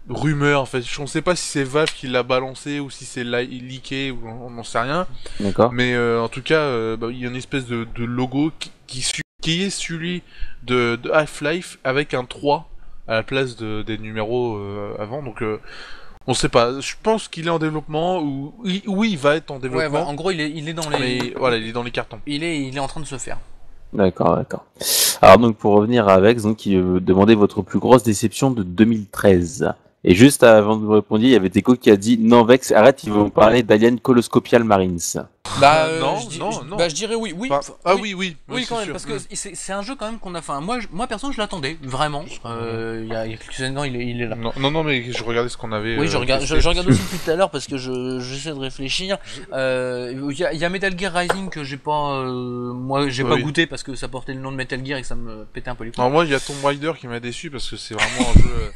rumeur en fait. Je ne sais pas si c'est Valve qui l'a balancé ou si c'est leaké ou on n'en sait rien. D'accord. Mais en tout cas, il y a une espèce de logo qui est celui de Half-Life avec un 3 à la place des numéros avant. Donc on sait pas. Je pense qu'il est en développement ou oui, il va être en Ouais, développement. en gros il est dans les. Mais voilà, il est dans les cartons. Il est en train de se faire. D'accord. Alors donc pour revenir à Vex, donc qui demandait votre plus grosse déception de 2013. Et juste avant de vous répondre, il y avait Teco qui a dit non Vex, arrête, ils vont parler d'Alien Coloscopial Marines. Bah non. je dirais oui. Enfin, oui. Oui, quand même, sûr. parce que c'est un jeu quand même qu'on a. Enfin, moi perso, je l'attendais vraiment. Il y a quelques années, il est là. Non, mais je regardais ce qu'on avait. Oui, je regarde aussi depuis tout à l'heure parce que j'essaie de réfléchir. Il y a Metal Gear Rising que j'ai pas, moi j'ai pas goûté parce que ça portait le nom de Metal Gear et que ça me pétait un peu les couilles. Alors moi, il y a Tomb Raider qui m'a déçu parce que c'est vraiment un jeu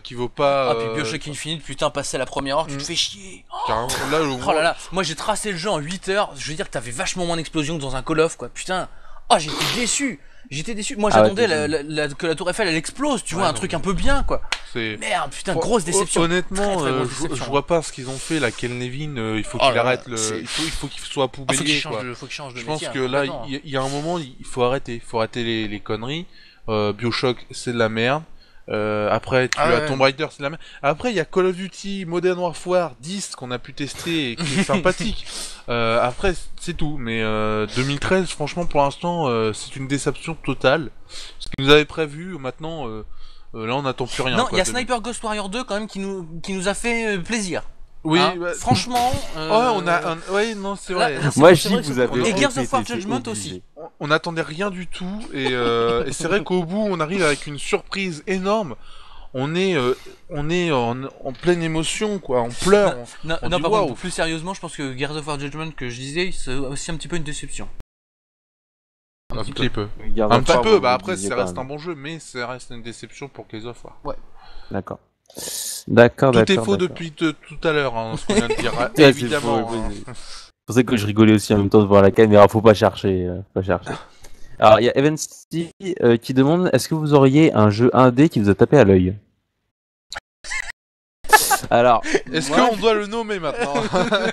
qui vaut pas. Ah, puis Bioshock Infinite, putain, passer à la première heure, tu te fais chier. Carrément, là, Oh là là, moi j'ai tracé le jeu en 8 heures, je veux dire que t'avais vachement moins d'explosions que dans un Call of, quoi. Putain, oh j'étais déçu. Moi j'attendais que la tour Eiffel elle explose, tu vois, un truc un peu bien, quoi. Merde, putain, grosse déception. Honnêtement, Très grosse déception. je vois pas ce qu'ils ont fait là. Ken Levin, il faut qu'il arrête il faut qu'il soit poubellier, quoi. Faut qu'il change de je métier. pense que là, il y a un moment, il faut arrêter. Les conneries. Bioshock, c'est de la merde. Après, tu as Tomb Raider, c'est de la merde. Après, il y a Call of Duty Modern Warfare 10 qu'on a pu tester et qui est sympathique. Après, c'est tout. Mais 2013, franchement, pour l'instant, c'est une déception totale. Ce qu'ils nous avaient prévu, maintenant, là, on n'attend plus rien. Non, il y a Sniper Ghost Warrior 2 quand même qui nous a fait plaisir. Oui, hein, franchement. Ouais, non, c'est vrai. Moi, je dis que vous avez. Et Gears of War Judgment aussi. On n'attendait rien du tout et c'est vrai qu'au bout, on arrive avec une surprise énorme. On est en pleine émotion, quoi. On pleure. Non, par contre, plus sérieusement, je pense que Gears of War Judgment que je disais, c'est aussi un petit peu une déception. Un petit peu. Après, ça reste un bon jeu, mais ça reste une déception pour Gears of War. Ouais. D'accord. Tout est faux depuis tout à l'heure, hein, ce qu'on vient de dire. Évidemment. C'est pour ça que je rigolais aussi en même temps de voir la caméra. Faut pas chercher. Alors, il y a Evan Steve qui demande est-ce que vous auriez un jeu indé qui vous a tapé à l'œil? Alors, Est-ce moi, qu'on doit le nommer maintenant?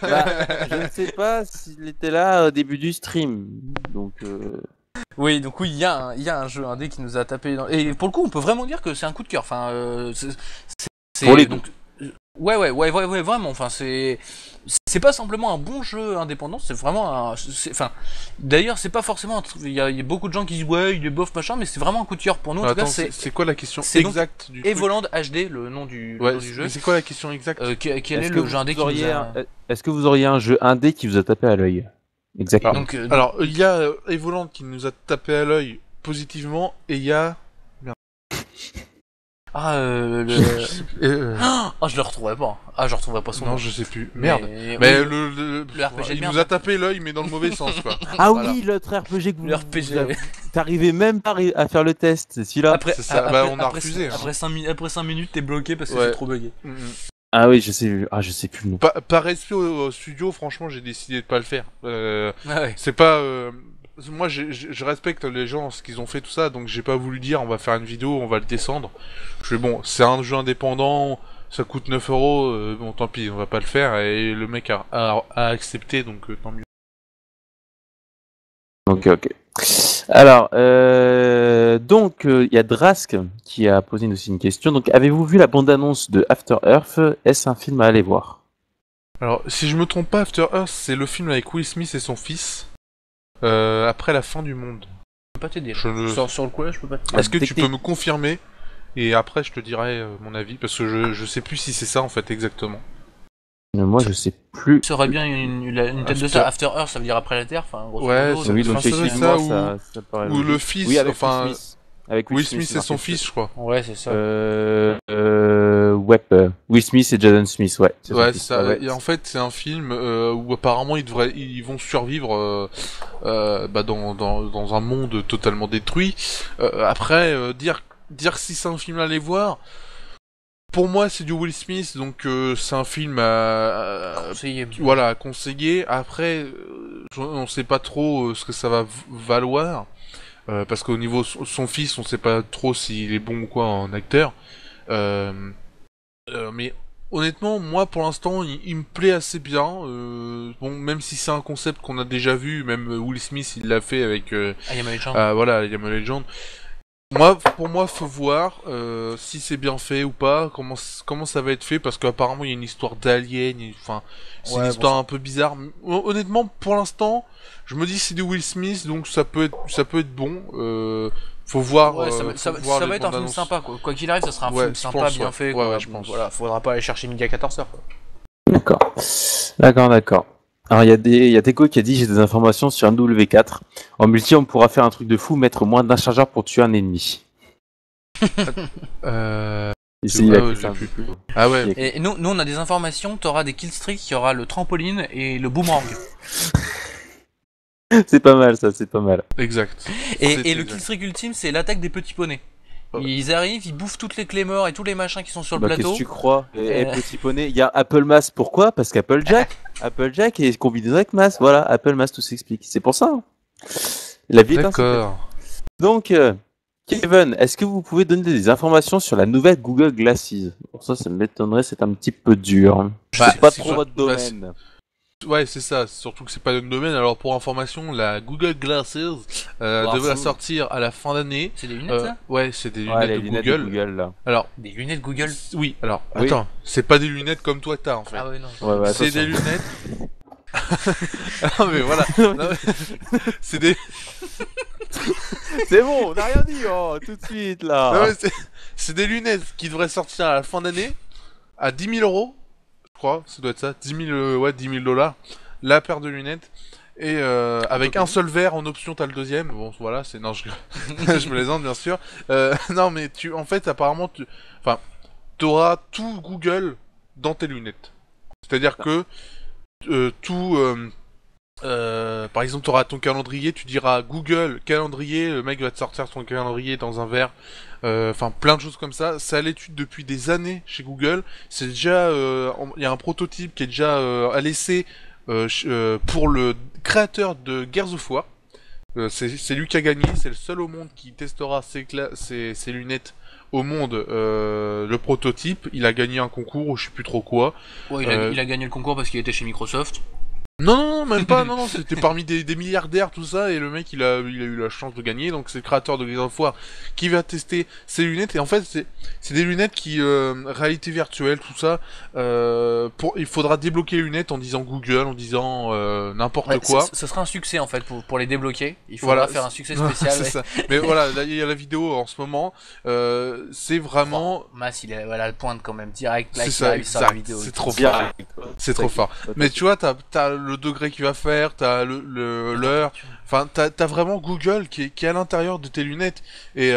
bah, je ne sais pas s'il était là au début du stream. Donc, Oui, donc oui, il y a un jeu indé qui nous a tapé dans... Et pour le coup, on peut vraiment dire que c'est un coup de cœur. Enfin, Pour les deux. donc, ouais, vraiment. Enfin, c'est pas simplement un bon jeu indépendant, c'est vraiment un. Enfin, d'ailleurs, c'est pas forcément. Il y a beaucoup de gens qui disent ouais, il est bof machin, mais c'est vraiment un coup de cœur pour nous. En tout Attends, cas, c'est quoi la question c'est donc exacte du truc? Evoland HD, le nom du jeu. Mais c'est quoi la question exacte? Quel est est-ce que le vous jeu indé qui nous auriez a... est-ce que vous auriez un jeu indé qui vous a tapé à l'œil? Exactement. Donc, Alors, il y a Evoland qui nous a tapé à l'œil positivement, et il y a... Ah, je le retrouvais pas. Ah, je retrouvais pas son nom. Non, je sais plus. Merde. Mais Mais oui, le RPG de il merde. nous a tapé l'œil, mais dans le mauvais sens, quoi. Ah Voilà. oui, l'autre RPG que le RPG. t'arrivais même pas à faire le test, c'est celui-là. Après, C'est ça. Bah, on a refusé, hein. Après 5 minutes, t'es bloqué parce que Ouais. c'est trop bugué. Ah oui, je sais plus le nom. Par respect au studio, franchement, j'ai décidé de pas le faire. Ah ouais. C'est pas... Moi, je respecte les gens, ce qu'ils ont fait, tout ça, donc j'ai pas voulu dire on va faire une vidéo, on va le descendre. Je fais bon, c'est un jeu indépendant, ça coûte 9 euros, bon tant pis, on va pas le faire, et le mec a accepté, donc tant mieux. Ok. Alors, donc, il y a Drask qui a posé aussi une question. Donc, avez-vous vu la bande-annonce de After Earth? Est-ce un film à aller voir? Alors, si je me trompe pas, After Earth, c'est le film avec Will Smith et son fils, après la fin du monde. Je peux pas t'aider. Je ne- Sur le coup là, je peux pas t'aider. Est-ce que tu peux me confirmer? Et après, je te dirai mon avis, parce que je sais plus si c'est ça, en fait, exactement. Moi, je sais plus. Ça aurait bien une tête de ça. After Earth, ça veut dire après la Terre. Enfin, grosso Ouais, modo, Oui, Enfin, donc ça doit être effectivement, ça, ça paraît Ou logique. le fils, Oui, avec enfin... Will Smith. Avec Will Smith et son marqué fils, je crois. Ouais, c'est ça. Will Smith et Jaden Smith, ouais. C'est son Ouais, fils, ça. ouais. Et en fait, c'est un film où apparemment ils vont survivre dans un monde totalement détruit. Après, dire si c'est un film à aller voir, pour moi c'est du Will Smith, donc c'est un film à conseiller. Après, on sait pas trop ce que ça va valoir. Parce qu'au niveau son fils, on sait pas trop s'il est bon ou quoi en acteur. Mais honnêtement, moi pour l'instant, il me plaît assez bien. Bon, même si c'est un concept qu'on a déjà vu, même Will Smith il l'a fait avec I Am a Legend. voilà, I Am a Legend. Pour moi, faut voir si c'est bien fait ou pas, comment ça va être fait, parce qu'apparemment il y a une histoire d'alien, enfin c'est une histoire un peu bizarre. Honnêtement, pour l'instant, je me dis c'est du Will Smith, donc ça peut être bon. Faut voir. Ouais, ça va être un film sympa quoi. Quoi qu'il arrive, ça sera un film sympa, bien fait. Ouais, Quoi. je Bon, pense. voilà, faudra pas aller chercher midi à 14h. D'accord. Alors, il y a Teco qui a dit j'ai des informations sur un W4. En multi, on pourra faire un truc de fou, mettre moins d'un chargeur pour tuer un ennemi. Il a écrit ça un peu plus. Ah ouais. Et nous, on a des informations. T'auras des killstreaks, il y aura le trampoline et le boomerang. C'est pas mal, ça, c'est pas mal. Exact. Et le killstreak ultime, c'est l'attaque des petits poneys. Ils arrivent, ils bouffent toutes les claymores et tous les machins qui sont sur le Qu'est-ce plateau. que tu crois petit poney, il y a Apple Mass, pourquoi? Parce qu'Applejack est combiné avec Mass, voilà, Apple Mass, tout s'explique. C'est pour ça. Hein. La vie est ainsi faite. D'accord. Donc, Kevin, est-ce que vous pouvez donner des informations sur la nouvelle Google Glasses? Pour ça m'étonnerait, c'est un petit peu dur. Bah, C'est pas c'est trop ça. votre domaine. Ouais, c'est ça. Surtout que c'est pas notre domaine. Alors pour information, la Google Glasses devrait sortir à la fin d'année. C'est des lunettes ça? Ouais, c'est des Ouais, lunettes, les de lunettes Google. de Google, là. Alors, Des lunettes Google? oui. Alors, Oui. attends, c'est pas des lunettes comme toi t'as en fait. Ah ouais, non. Ouais, C'est attention. des lunettes. Ah mais voilà. Non, mais... c'est des. C'est bon, on n'a rien dit, tout de suite, là. Non, mais c'est des lunettes qui devraient sortir à la fin d'année à 10 000 euros, je crois. Ça doit être ça. 10 000 $. La paire de lunettes. Et avec un seul verre en option, t'as le deuxième. Bon, voilà, c'est non, je plaisante bien sûr. Non, mais en fait, apparemment, t'auras tout Google dans tes lunettes. C'est-à-dire que par exemple, t'auras ton calendrier, tu diras Google calendrier, le mec va te sortir ton calendrier dans un verre. Enfin, plein de choses comme ça. C'est à l'étude depuis des années chez Google. C'est déjà, il y a un prototype qui est déjà à l'essai. Pour le créateur de Gears of War, c'est lui qui a gagné, c'est le seul au monde qui testera ses lunettes au monde le prototype, il a gagné un concours ou je sais plus trop quoi. Ouais, il a gagné le concours parce qu'il était chez Microsoft. Non, même pas, non, c'était parmi des milliardaires, tout ça, et le mec, il a eu la chance de gagner, donc c'est le créateur de Gears of War qui va tester ses lunettes, et en fait, c'est des lunettes qui, réalité virtuelle, tout ça, il faudra débloquer les lunettes en disant Google, en disant, n'importe quoi. Ce sera un succès, en fait, pour les débloquer. Il faudra faire un succès spécial. C'est ça. Mais voilà, là, il y a la vidéo en ce moment, c'est vraiment... Mas, il est à la pointe quand même, direct, là, c'est ça, exact, la vidéo. c'est trop fort. C'est trop fort. Mais tu vois, t'as le degré qu'il va faire, t'as l'heure, enfin t'as vraiment Google qui est à l'intérieur de tes lunettes et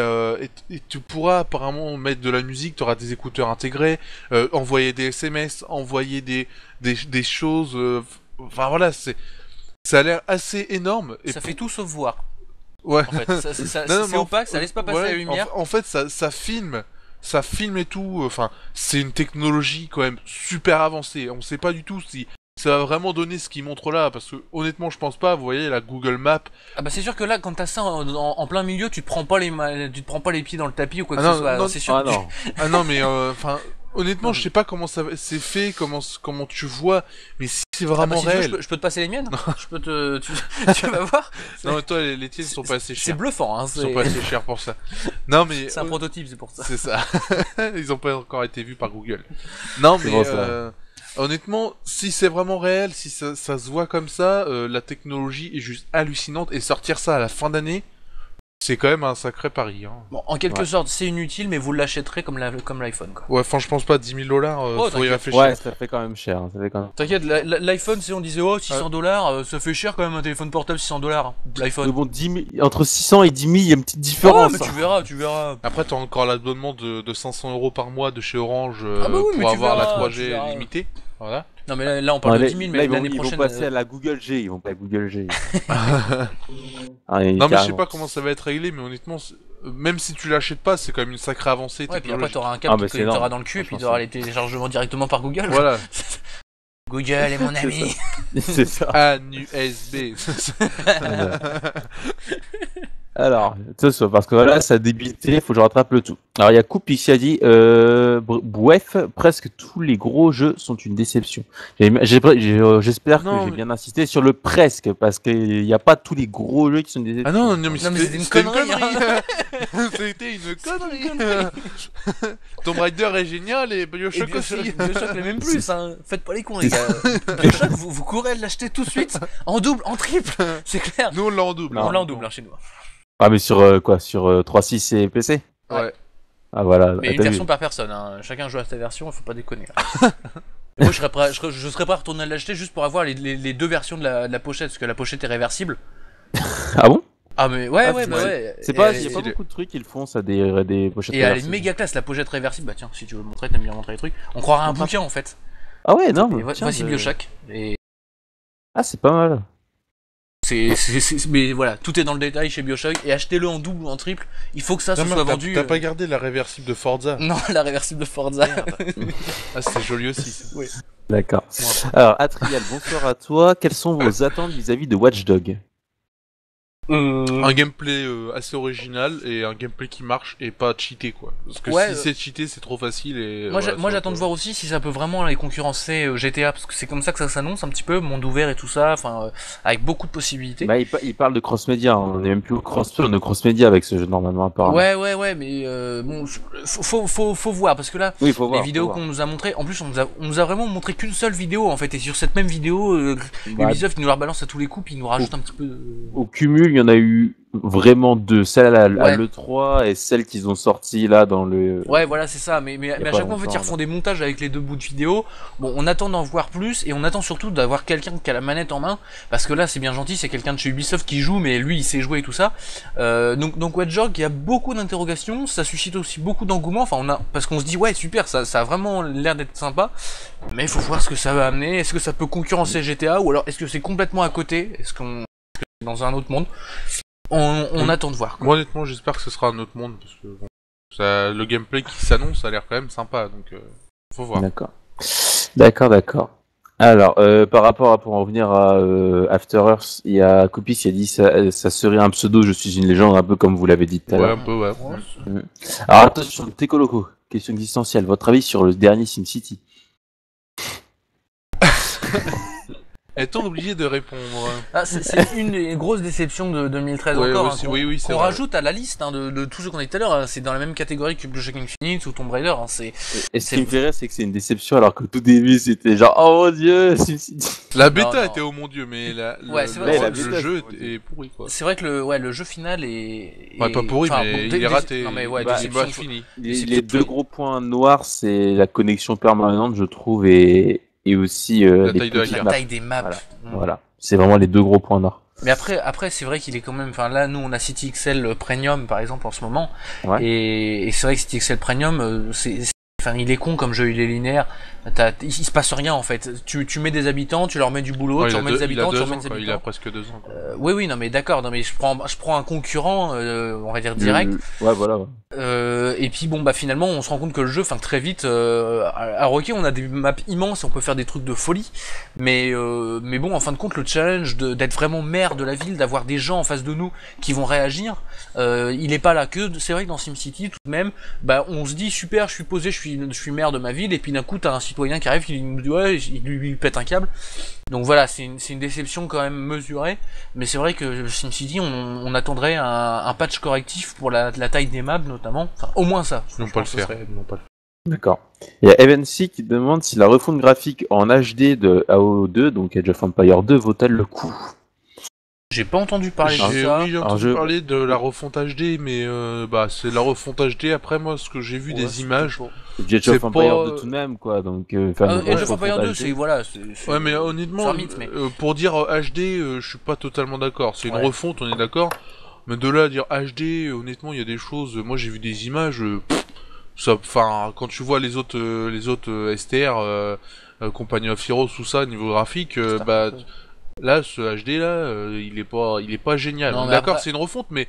tu pourras apparemment mettre de la musique, t'auras des écouteurs intégrés, envoyer des SMS, envoyer des choses, enfin voilà, ça a l'air assez énorme. Et ça fait tout sauf voir. Ouais. En fait, c'est opaque, ça laisse pas passer la lumière. En fait, ça filme. Ça filme et tout, enfin, c'est une technologie quand même super avancée. On sait pas du tout si ça va vraiment donner ce qu'il montre là, parce que honnêtement, je pense pas. Vous voyez la Google Map. Ah bah c'est sûr que là, quand t'as ça en plein milieu, tu te prends pas les pieds dans le tapis ou quoi que ce soit. Non, c'est sûr. Ah non, mais enfin, honnêtement, je sais pas comment c'est fait, comment tu vois, mais si c'est vraiment réel. Je peux te passer les miennes. Je peux tu vas voir. Non, mais toi, les tiennes sont pas assez chères. C'est bluffant, hein. Ils sont pas assez chers pour ça. Non, mais c'est un prototype, c'est pour ça. C'est ça. Ils ont pas encore été vus par Google. Non, mais honnêtement, si c'est vraiment réel, si ça se voit comme ça, la technologie est juste hallucinante et sortir ça à la fin d'année, c'est quand même un sacré pari. Hein. Bon, en quelque sorte, c'est inutile, mais vous l'achèterez comme l'iPhone, quoi. Ouais, enfin, je pense pas, $10,000, faut y réfléchir. Ouais, ça fait quand même cher. T'inquiète, l'iPhone, si on disait, oh, $600, ça fait cher quand même un téléphone portable, $600, l'iPhone. Bon, entre 600 et 10 000, il y a une petite différence. Ouais, mais tu verras. Après, t'as encore l'abonnement de 500€ par mois de chez Orange pour avoir la 3G limitée. Voilà. Non mais là on parle de 10 000, mais l'année prochaine... Ils vont passer à la Google G, ils vont pas à Google G. Non mais je sais pas comment ça va être réglé, mais honnêtement, même si tu l'achètes pas, c'est quand même une sacrée avancée. Ouais, puis après t'auras un câble qui t'aura dans le cul, et puis t'auras les téléchargements directement par Google. Voilà. Google est mon ami. C'est ça. Un USB. Alors, parce que voilà, ça a débuté, faut que je rattrape le tout. Alors, il y a Coupe qui a dit, bref, presque tous les gros jeux sont une déception. J'espère que j'ai bien insisté sur le presque, parce qu'il n'y a pas tous les gros jeux qui sont des déceptions. Ah non, mais c'était une connerie. C'était une connerie. Tomb Raider est génial et Bioshock aussi. Bioshock même plus, hein. Faites pas les cons, les gars. Bioshock, vous courez à l'acheter tout de suite, en double, en triple, c'est clair. Nous on l'a en double. On l'a en double, hein, chez nous. Ah, mais sur quoi? Sur 3.6 et PC? Ouais. Ah voilà. Mais une version par personne, hein. Chacun joue à sa version, il faut pas déconner. Moi je serais prêt à retourner à l'acheter juste pour avoir les deux versions de la pochette, parce que la pochette est réversible. Ah bon? Ah mais ouais. C'est pas, y a pas beaucoup de trucs qu'ils font ça, des pochettes réversibles. Et elle est méga classe, la pochette réversible. Bah tiens, si tu veux le montrer, t'aimes bien montrer les trucs. On croirait un bouquin en fait. Ah ouais, non. Voici Bioshock. Ah, c'est pas mal. Mais voilà, tout est dans le détail chez Bioshock, et achetez-le en double ou en triple, il faut que ça soit vendu. T'as pas gardé la réversible de Forza? Non, la réversible de Forza. Ah, c'est joli aussi. Oui. D'accord. Alors, Atrial, bonsoir à toi. Quelles sont vos attentes vis-à-vis de Watch Dogs? Un gameplay assez original et un gameplay qui marche et pas cheaté quoi. Parce que si c'est cheaté, c'est trop facile et. Moi j'attends de voir aussi si ça peut vraiment aller concurrencer GTA, parce que c'est comme ça que ça s'annonce un petit peu, monde ouvert et tout ça, enfin avec beaucoup de possibilités. Bah il parle de cross-média, on est même plus au cross-média avec ce jeu normalement apparemment. Ouais, mais bon, faut voir, parce que là, oui, faut voir, les vidéos qu'on nous a montrées, en plus on nous a vraiment montré qu'une seule vidéo en fait, et sur cette même vidéo, Ubisoft nous la balance à tous les coups, puis il nous rajoute un petit peu. Au cumul, il y en a eu vraiment deux, celle à l'E3 et celle qu'ils ont sortie là dans le... Ouais, voilà, c'est ça, mais à chaque fois en fait ils refont des montages avec les deux bouts de vidéo. Bon, on attend d'en voir plus, et on attend surtout d'avoir quelqu'un qui a la manette en main, parce que là c'est bien gentil, c'est quelqu'un de chez Ubisoft qui joue, mais lui il sait jouer et tout ça. Donc Watch Dogs, il y a beaucoup d'interrogations, ça suscite aussi beaucoup d'engouement, enfin parce qu'on se dit ouais super, ça a vraiment l'air d'être sympa, mais il faut voir ce que ça va amener. Est-ce que ça peut concurrencer GTA, ou alors est-ce que c'est complètement à côté, est-ce qu'on est dans un autre monde? On attend de voir, quoi. Moi honnêtement j'espère que ce sera un autre monde, parce que bon, le gameplay qui s'annonce a l'air quand même sympa, donc faut voir. D'accord. Alors, par rapport à, pour en revenir à After Earth, il y a Coupis qui a dit ça serait un pseudo, je suis une légende, un peu comme vous l'avez dit tout à Ouais, l'heure. un peu, ouais. Alors attention, Tecoloco, question existentielle, votre avis sur le dernier SimCity? Est-on obligé de répondre? Ah, c'est une des grosses déceptions de 2013 Ouais, encore. aussi, oui, c'est qu'on vrai. rajoute à la liste de tout ce qu'on a dit tout à l'heure. Hein. C'est dans la même catégorie que Bioshock Infinite ou Tomb Raider. Hein. Et ce qui me fait rire, c'est que c'est une déception, alors qu'au tout début, c'était genre, oh mon dieu, SimCity. La bêta non. était oh mon dieu, mais Ouais, c'est vrai, le jeu est pourri, quoi. C'est vrai que le jeu final est. Ouais, pas pourri, enfin, mais bon, il est raté. Non, mais ouais, Bah, c'est déception, pas fini. Les deux gros points noirs, c'est la connexion permanente, je trouve, et aussi La les taille de la petites carte. la maps. taille des maps. Voilà. C'est vraiment les deux gros points noirs. Mais après c'est vrai qu'il est quand même. Enfin là, nous on a City XL Premium par exemple en ce moment, Ouais. et c'est vrai que City XL Premium, enfin il est con comme jeu, il est linéaire. Il se passe rien en fait. Tu mets des habitants, tu leur mets du boulot, Ouais, tu remets des habitants, tu il a remets 2 des ans, quoi. Il a habitants. presque 2 ans, quoi. Oui, non mais d'accord, non mais je prends un concurrent, on va dire direct. Ouais, voilà. Ouais. Et puis bon bah finalement on se rend compte que le jeu, enfin très vite, à Rocky on a des maps immenses et on peut faire des trucs de folie, mais bon en fin de compte le challenge d'être vraiment maire de la ville, d'avoir des gens en face de nous qui vont réagir, il est pas là. Que c'est vrai que dans SimCity tout de même, bah on se dit super, je suis posé, je suis maire de ma ville, et puis d'un coup t'as un citoyen qui arrive, qui nous dit ouais, il lui pète un câble. Donc voilà, c'est une déception quand même mesurée, mais c'est vrai que SimCity, on attendrait un patch correctif pour la taille des maps notamment, enfin au moins ça. Ils n'ont pas le faire. Ils n'ont pas le faire. D'accord. Il y a Evancy qui demande si la refonte graphique en HD de AO2, donc Age of Empires 2, vaut-elle le coup? J'ai pas entendu parler de ça. Oui, j'ai entendu parler de la refonte HD, mais bah c'est la refonte HD. Après moi, ce que j'ai vu des images, Age of Empires 2 tout de même, quoi. Donc, Age of Empires 2, c'est voilà. Ouais, mais honnêtement, pour dire HD, je suis pas totalement d'accord. C'est une refonte, on est d'accord. Mais de là à dire HD, honnêtement, il y a des choses. Moi, j'ai vu des images. Enfin, quand tu vois les autres STR, Company of Heroes, tout ça, niveau graphique, bah. Là, ce HD là, il est pas génial. D'accord, après... c'est une refonte, mais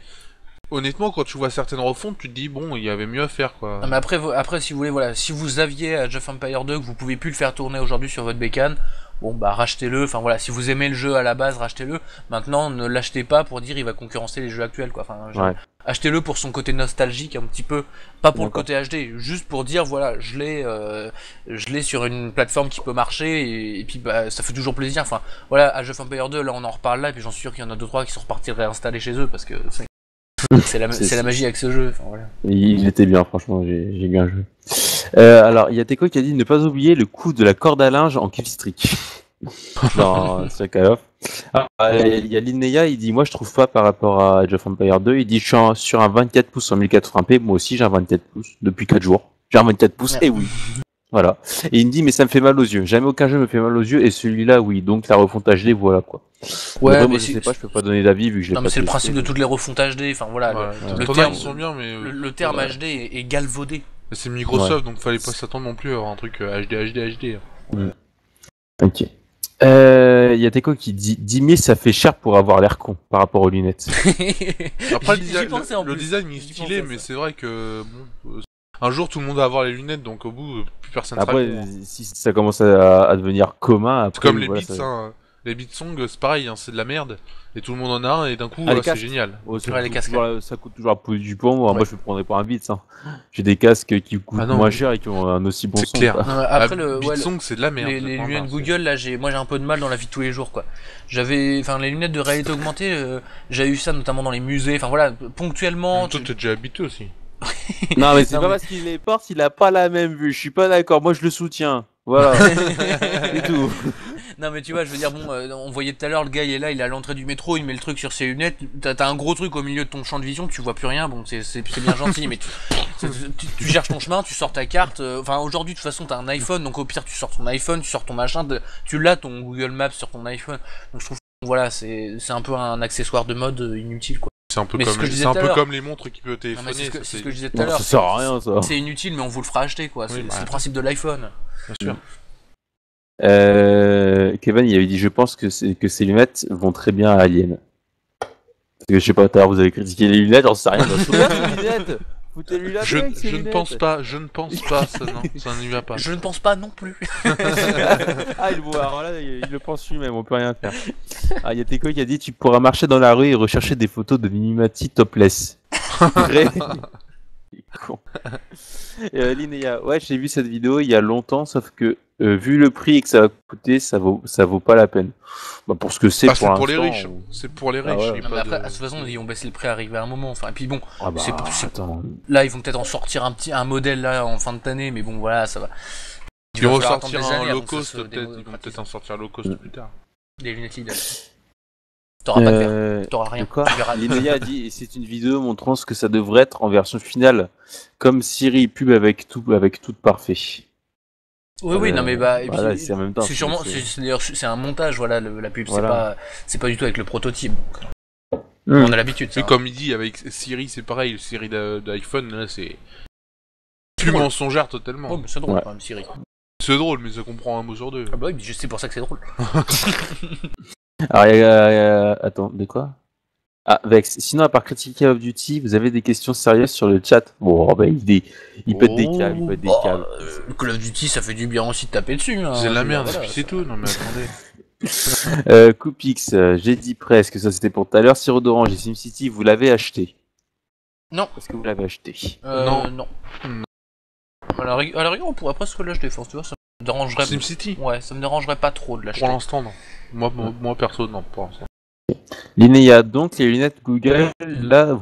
honnêtement, quand tu vois certaines refontes, tu te dis bon, il y avait mieux à faire, quoi. Non, mais après, si vous voulez, voilà, si vous aviez Age of Empires 2 que vous pouvez plus le faire tourner aujourd'hui sur votre bécane, bon bah rachetez-le. Enfin voilà, si vous aimez le jeu à la base, rachetez-le. Maintenant, ne l'achetez pas pour dire il va concurrencer les jeux actuels, quoi. Enfin, achetez-le pour son côté nostalgique un petit peu, pas pour le côté HD, juste pour dire voilà, je l'ai sur une plateforme qui peut marcher, et puis bah ça fait toujours plaisir. Enfin voilà, Age of Empires 2, là on en reparle là, et puis j'en suis sûr qu'il y en a 2-3 qui sont repartis réinstaller chez eux parce que c'est la magie avec ce jeu. Enfin, voilà. Il était bien, franchement, j'ai bien joué. Alors, il y a Teco qui a dit ne pas oublier le coup de la corde à linge en Killstreak. Dans ce Call of. Il y a Linnea, il dit moi je trouve pas par rapport à Age of Empires 2, il dit je suis sur un 24 pouces en 1080p, moi aussi j'ai un 24 pouces depuis 4 jours. J'ai un 24 pouces, et oui. Voilà. Et il me dit mais ça me fait mal aux yeux. Jamais aucun jeu me fait mal aux yeux, et celui-là oui. Donc la refonte HD, voilà quoi. Ouais, après, mais moi, je sais pas, je peux pas donner d'avis vu que je l'ai pas. Non mais c'est le principe de toutes les refontes HD. Enfin voilà, le terme sont bien, mais le terme HD est galvaudé. C'est Microsoft, donc fallait pas s'attendre non plus à avoir un truc HD. Ok. Il y a Teco qui dit 10 000 ça fait cher pour avoir l'air con par rapport aux lunettes. Après le design est stylé, mais c'est vrai que bon, un jour tout le monde va avoir les lunettes, donc au bout plus personne sera con. Après si ça commence à devenir commun, après, c'est comme les beats, hein. Les beats songs, c'est pareil, hein, c'est de la merde, et tout le monde en a un, et d'un coup, c'est génial. Les casques, ça coûte toujours un peu du pont. Moi, je me prendrais pas un beats. Hein. J'ai des casques qui coûtent moins cher et qui ont un aussi bon son. C'est clair. Après, beat song, c'est de la merde. Les lunettes Google, là, moi j'ai un peu de mal dans la vie de tous les jours, quoi. Les lunettes de réalité augmentée, j'ai eu ça notamment dans les musées. Enfin voilà, ponctuellement. Toi, t'es déjà habitué aussi. Non, mais c'est pas parce qu'il les porte, il a pas la même vue. Je suis pas d'accord. Moi, je le soutiens. Voilà. C'est tout. Non mais tu vois, je veux dire, bon, on voyait tout à l'heure, le gars il est là, il est à l'entrée du métro, il met le truc sur ses lunettes, t'as un gros truc au milieu de ton champ de vision, tu vois plus rien, bon c'est bien gentil, mais tu cherches ton chemin, tu sors ta carte, enfin aujourd'hui de toute façon t'as un iPhone, donc au pire tu sors ton iPhone, tu sors ton machin, tu l'as ton Google Maps sur ton iPhone, donc je trouve que voilà, c'est un peu un accessoire de mode inutile, quoi. C'est un peu comme les montres qui peuvent téléphoner. C'est ce que je disais tout à l'heure. Ça sert à rien, ça. C'est inutile, mais on vous le fera acheter, quoi. C'est le principe de l'iPhone. Bien sûr. Kevin, il avait dit je pense que ces lunettes vont très bien à Alien. Parce que je sais pas, tout à l'heure vous avez critiqué les lunettes, j'en sais rien. Faut bien ces lunettes. Foutez-lui la Je, paix avec ses je ne lunettes. pense pas, ça non, ça n'y va pas. Je ne pense pas non plus. Ah, il voit, alors là, il le pense lui-même, on peut rien faire. Ah, il y a Teco qui a dit tu pourras marcher dans la rue et rechercher des photos de Mimimati topless. Vrai. Il est con. Et, Linnea, ouais, j'ai vu cette vidéo il y a longtemps, sauf que vu le prix et que ça va coûter, ça vaut pas la peine. Bah, pour ce que c'est Ah, c'est pour les l'instant, riches. C'est pour les Ah, riches. ouais. il y a Non, mais pas après, de- de toute façon, ils ont baissé le prix arrivé à un moment. Enfin, et puis bon, Ah bah, c'est- attends. là, ils vont peut-être en sortir un modèle là en fin d'année, mais bon, voilà, ça va. Ils vont falloir attendre sortir des un années low avant que ça cost se peut-être. Ils vont démocratise. peut-être en sortir low cost plus tard. Des lunettes Lidl. T'auras pas de verre, t'auras rien. De quoi Tu verras- Linnea a dit, et c'est une vidéo montrant ce que ça devrait être en version finale, comme Siri pub avec tout parfait. Oui, non, mais bah, et voilà, puis, c'est en même temps. c'est sûrement, d'ailleurs, c'est un montage, voilà, la pub, Voilà. c'est pas du tout avec le prototype. Hmm. On a l'habitude, ça. Et comme il dit avec Siri, c'est pareil. Le Siri d'iPhone, là, c'est plus drôle. mensongère totalement. Oh, mais c'est drôle Ouais. quand même, Siri. C'est drôle, mais ça comprend un mot sur deux. Ah bah oui, c'est pour ça que c'est drôle. Alors, il y a- attends, de quoi Ah, Vex. Sinon, à part critiquer Call of Duty, vous avez des questions sérieuses sur le chat? Bon, bah, il pète des Oh. câbles, il pète des Oh, câbles. Call of Duty, ça fait du bien aussi de taper dessus. Hein, C'est de la je veux merde, dire, et puis voilà, c'est ça- tout. Non mais attendez. Coupix, j'ai dit presque, ça c'était pour tout à l'heure. Sirop d'orange et SimCity, vous l'avez acheté? Non. Est-ce que vous l'avez acheté? Non. Non. À la rigueur, on pourrait presque l'acheter, force, tu vois, ça me dérangerait. SimCity. Ouais, ça me dérangerait pas trop de l'acheter. Pour l'instant, non. Moi perso, non, pour l'instant. Linnea, donc les lunettes Google, là,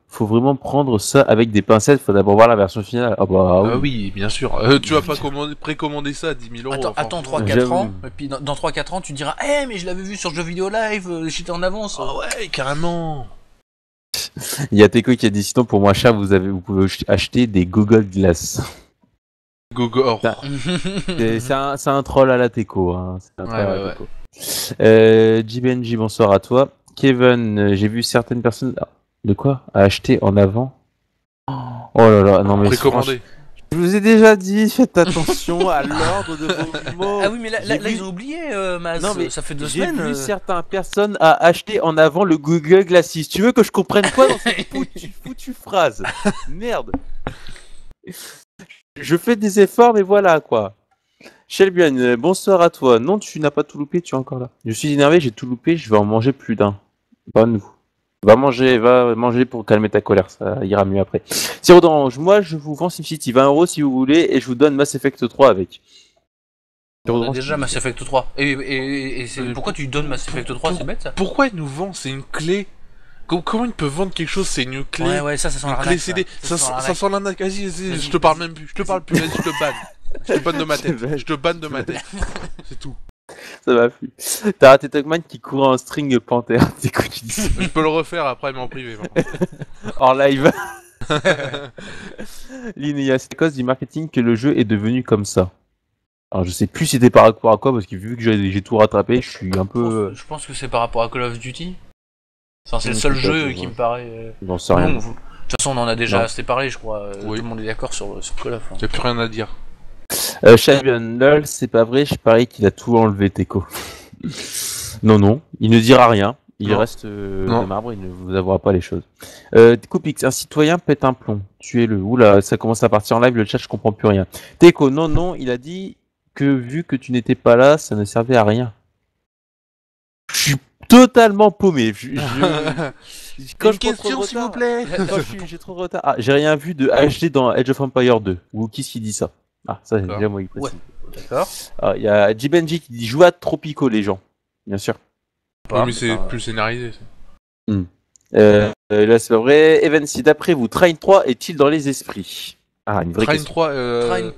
faut vraiment prendre ça avec des pincettes, faut d'abord voir la version finale. Ah bah oui. Ah oui, bien sûr. Tu vas pas précommander ça à 10 000 euros. Attends franchement. 3-4 J'avoue. ans, et puis dans 3-4 ans, tu diras, eh, mais je l'avais vu sur Jeux Vidéo Live, j'étais en avance. Ah ouais, carrément. Il y a Teco qui a dit sinon pour moins cher, vous pouvez acheter des Google Glass. Gogo. Oh. Ça- C'est un troll à la Teco. Hein. C'est un troll à la ouais. Teco. JBNJ, bonsoir à toi. Kevin, j'ai vu certaines personnes. Ah, de quoi? À acheter en avant? Oh là là, non mais Précommandé. je vous ai déjà dit, faites attention à l'ordre de vos mots. Ah oui, mais là J'ai vu- ils ont oublié, Maz. Non, mais ça fait 2 J'ai semaines. vu certaines personnes à acheter en avant le Google Glasses. Tu veux que je comprenne quoi dans cette foutue phrase? Merde. Je fais des efforts, mais voilà quoi. Shelbian, bonsoir à toi. Non, tu n'as pas tout loupé, tu es encore là. Je suis énervé, j'ai tout loupé, je vais en manger plus d'un. Pas nous. Va manger pour calmer ta colère, ça ira mieux après. Sirop d'orange, moi je vous vends SimCity 20 € si vous voulez et je vous donne Mass Effect 3 avec. On a déjà Mass Effect 3. Et c'est... pourquoi tu donnes Mass Effect 3? C'est bête ça? Pourquoi ils nous vendent? C'est une clé. Comment ils peuvent vendre quelque chose? C'est une clé. Ouais, ça sent Une l'arnaque. clé CD. Ça sent l'arnaque. Vas-y, je te parle même plus. Je te parle plus. Vas-y, je te banne. Je te banne de ma tête. Je te banne de ma tête. C'est tout. Ça m'a plu. T'as raté Togman qui courait en string Panther. C'est quoi tu dis ça? Je peux le refaire après, mais en privé. par contre. En live. Linnea, c'est à cause du marketing que le jeu est devenu comme ça. Alors je sais plus si c'était par rapport à quoi, parce que vu que j'ai tout rattrapé, je suis un peu... Je pense que c'est par rapport à Call of Duty. Enfin, c'est le Oui, seul peut-être, jeu ouais. qui me paraît. J'en sais rien. Non, de toute façon, on en a déjà Non. assez parlé, je crois. Oui. Tout le monde est d'accord sur Call of. Hein. Y'a plus rien à dire. Shabian, lol, c'est pas vrai, je parie qu'il a tout enlevé, Teco. Non, il ne dira rien. Il Non. reste Non. de marbre, il ne vous avouera pas les choses. Coupix, un citoyen pète un plomb. Tuez-le. Oula, ça commence à partir en live, le chat, je comprends plus rien. Teco, non, il a dit que vu que tu n'étais pas là, ça ne servait à rien. Je suis totalement paumé. Quand je prends trop de retard- plaît. J'ai trop de retard. Ah, j'ai rien vu de HD dans Age of Empire 2. Ou qui dit ça? Ah, ça, c'est D'accord. déjà moi qui précise. D'accord. Ah, il y a Jibenji qui dit jouer à Tropico, les gens. Bien sûr. Oui, mais c'est plus scénarisé. ça. Là, c'est pas vrai. Evan, si d'après vous, Train 3 est-il dans les esprits? Ah, une vraie Train question. 3, Train-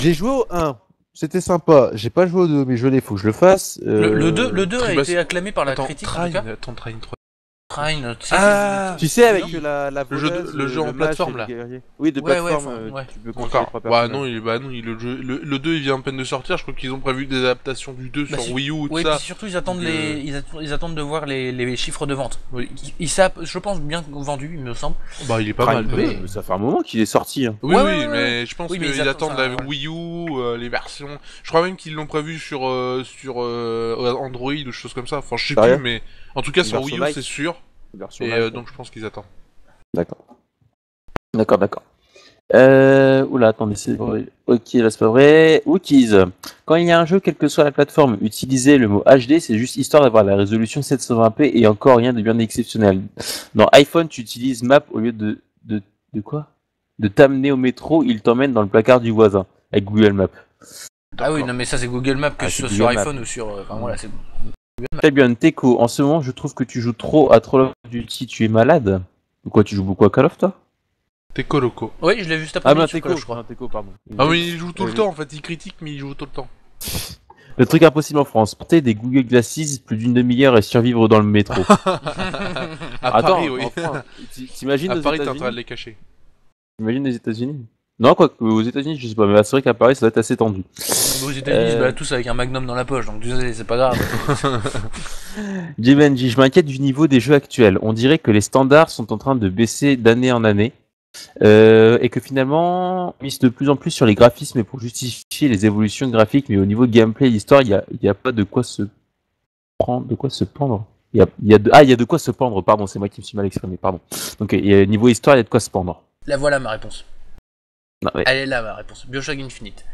J'ai joué au 1. C'était sympa. J'ai pas joué au 2, mais je l'ai, faut que je le fasse. Le 2 a Tribas- été acclamé par la Attends, critique. Train, En tout cas. attends, Train 3. Train, tu sais, Ah, Tu sais, avec Non. la Le jeu de- voleuse, le jeu en mage plateforme, et là. le guerrier. Oui, de Ouais, plateforme. ouais. Tu peux contrôler Encore. trois Bah personnages. non, le 2 il vient à peine de sortir, je crois qu'ils ont prévu des adaptations du 2 Bah, sur si. Wii U ou tout Oui, ça. puis surtout ils attendent Donc, ils attendent de voir les chiffres de vente. Oui. Ils savent, je pense, bien vendu, il me semble. Bah il est pas Train mal. 2, mais- ça fait un moment qu'il est sorti. Hein. Oui, Ouais, oui, ouais, ouais. mais je pense Oui, mais qu'ils ils attendent attendent la ça, ouais. Wii U, les versions. Je crois même qu'ils l'ont prévu sur Android ou choses comme ça. Enfin, je sais Sérieux plus, mais en tout cas Une sur version Wii U light. c'est sûr. Version Et live. donc je pense qu'ils attendent. D'accord. D'accord. Oula, attendez, c'est vrai. Ok, là c'est pas vrai. Wookies. Quand il y a un jeu, quelle que soit la plateforme, utiliser le mot HD, c'est juste histoire d'avoir la résolution 720p et encore rien de bien exceptionnel. Dans iPhone, tu utilises Map au lieu de quoi? De t'amener au métro, il t'emmène dans le placard du voisin avec Google Maps. Ah oui, non mais ça c'est Google Maps que Ah, ce c'est soit sur Google iPhone Maps. ou sur... Enfin voilà, c'est... Très bien, Teco. En ce moment, je trouve que tu joues trop à Call of Duty. Tu es malade? Ou quoi, tu joues beaucoup à Call of toi? T'es coloco. Oui, je l'ai vu cet Ah après-midi bah sur Teco, Call of, je crois. Teco, pardon. Ah oui, il joue tout le temps en fait, il critique mais il joue tout le temps. Le truc impossible en France, porter des Google Glasses plus d'une demi-heure et survivre dans le métro. À Paris, oui. en France, t'imagines À aux Paris, t'es en train de États-Unis? les cacher. T'imagines les États-Unis? Non, quoi, aux États-Unis, je sais pas, mais c'est vrai qu'à Paris, ça doit être assez tendu. Aux États-Unis, ils se baladent tous avec un magnum dans la poche, donc tu sais, c'est pas grave. Benji, je m'inquiète du niveau des jeux actuels. On dirait que les standards sont en train de baisser d'année en année. Et que finalement, on mise de plus en plus sur les graphismes pour justifier les évolutions graphiques, mais au niveau gameplay et l'histoire, il y a pas de quoi se prendre, de quoi se pendre. Il y a de quoi se pendre, pardon, c'est moi qui me suis mal exprimé, pardon. Donc, niveau histoire, il y a de quoi se pendre. La voilà ma réponse. Non, mais Elle est là ma réponse. Bioshock Infinite.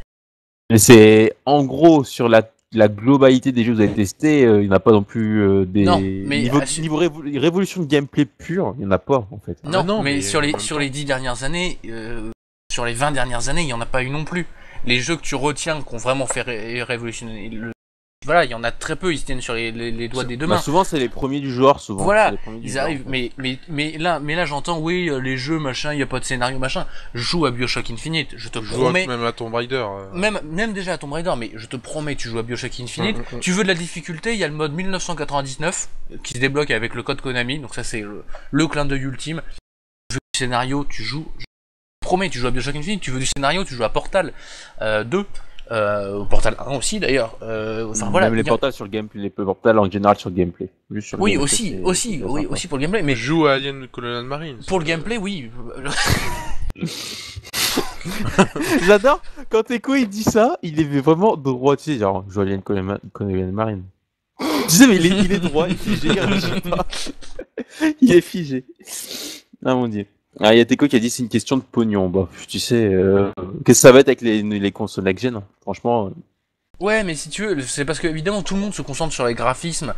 c'est en gros sur la globalité des jeux que vous avez testés, il n'y en a pas non plus des Non, mais niveau révolution de gameplay pure, il n'y en a pas en fait. non, non, mais mais sur en les même sur temps. les 10 dernières années, sur les 20 dernières années, il y en a pas eu non plus. Les jeux que tu retiens qui ont vraiment fait révolutionner le... Voilà, il y en a très peu, ils se tiennent sur les doigts des deux mains. Souvent c'est les premiers du genre, souvent. Voilà, c'est les premiers du ils genre, arrivent, en fait. mais là j'entends, oui, les jeux, machin, il y a pas de scénario, machin. Joue à Bioshock Infinite, je te Je joue promets. même à Tomb Raider. Même déjà à Tomb Raider, mais je te promets, tu joues à Bioshock Infinite. Tu veux de la difficulté, il y a le mode 1999 qui se débloque avec le code Konami, donc ça c'est le clin d'œil ultime. Tu veux du scénario, tu joues. Je te promets, tu joues à Bioshock Infinite, tu veux du scénario, tu joues à Portal 2. Portal 1 aussi d'ailleurs. Enfin voilà. Même les portals sur le gameplay, les portals en général sur le gameplay. Juste sur le Oui, gameplay, aussi pour le gameplay, mais Je joue à Alien Colonial Marines. pour le gameplay, oui. J'adore quand Eko il dit ça, il est vraiment droit, tu sais, genre, je vois Alien Colonial Marine. Tu sais, mais il est droit, il est figé, il réagit pas. Il est figé. Ah mon dieu. Ah, il y a Teko qui a dit c'est une question de pognon. Bah, tu sais, qu'est-ce que ça va être avec les consoles next-gen, hein. Franchement. Ouais, mais si tu veux, c'est parce que évidemment tout le monde se concentre sur les graphismes,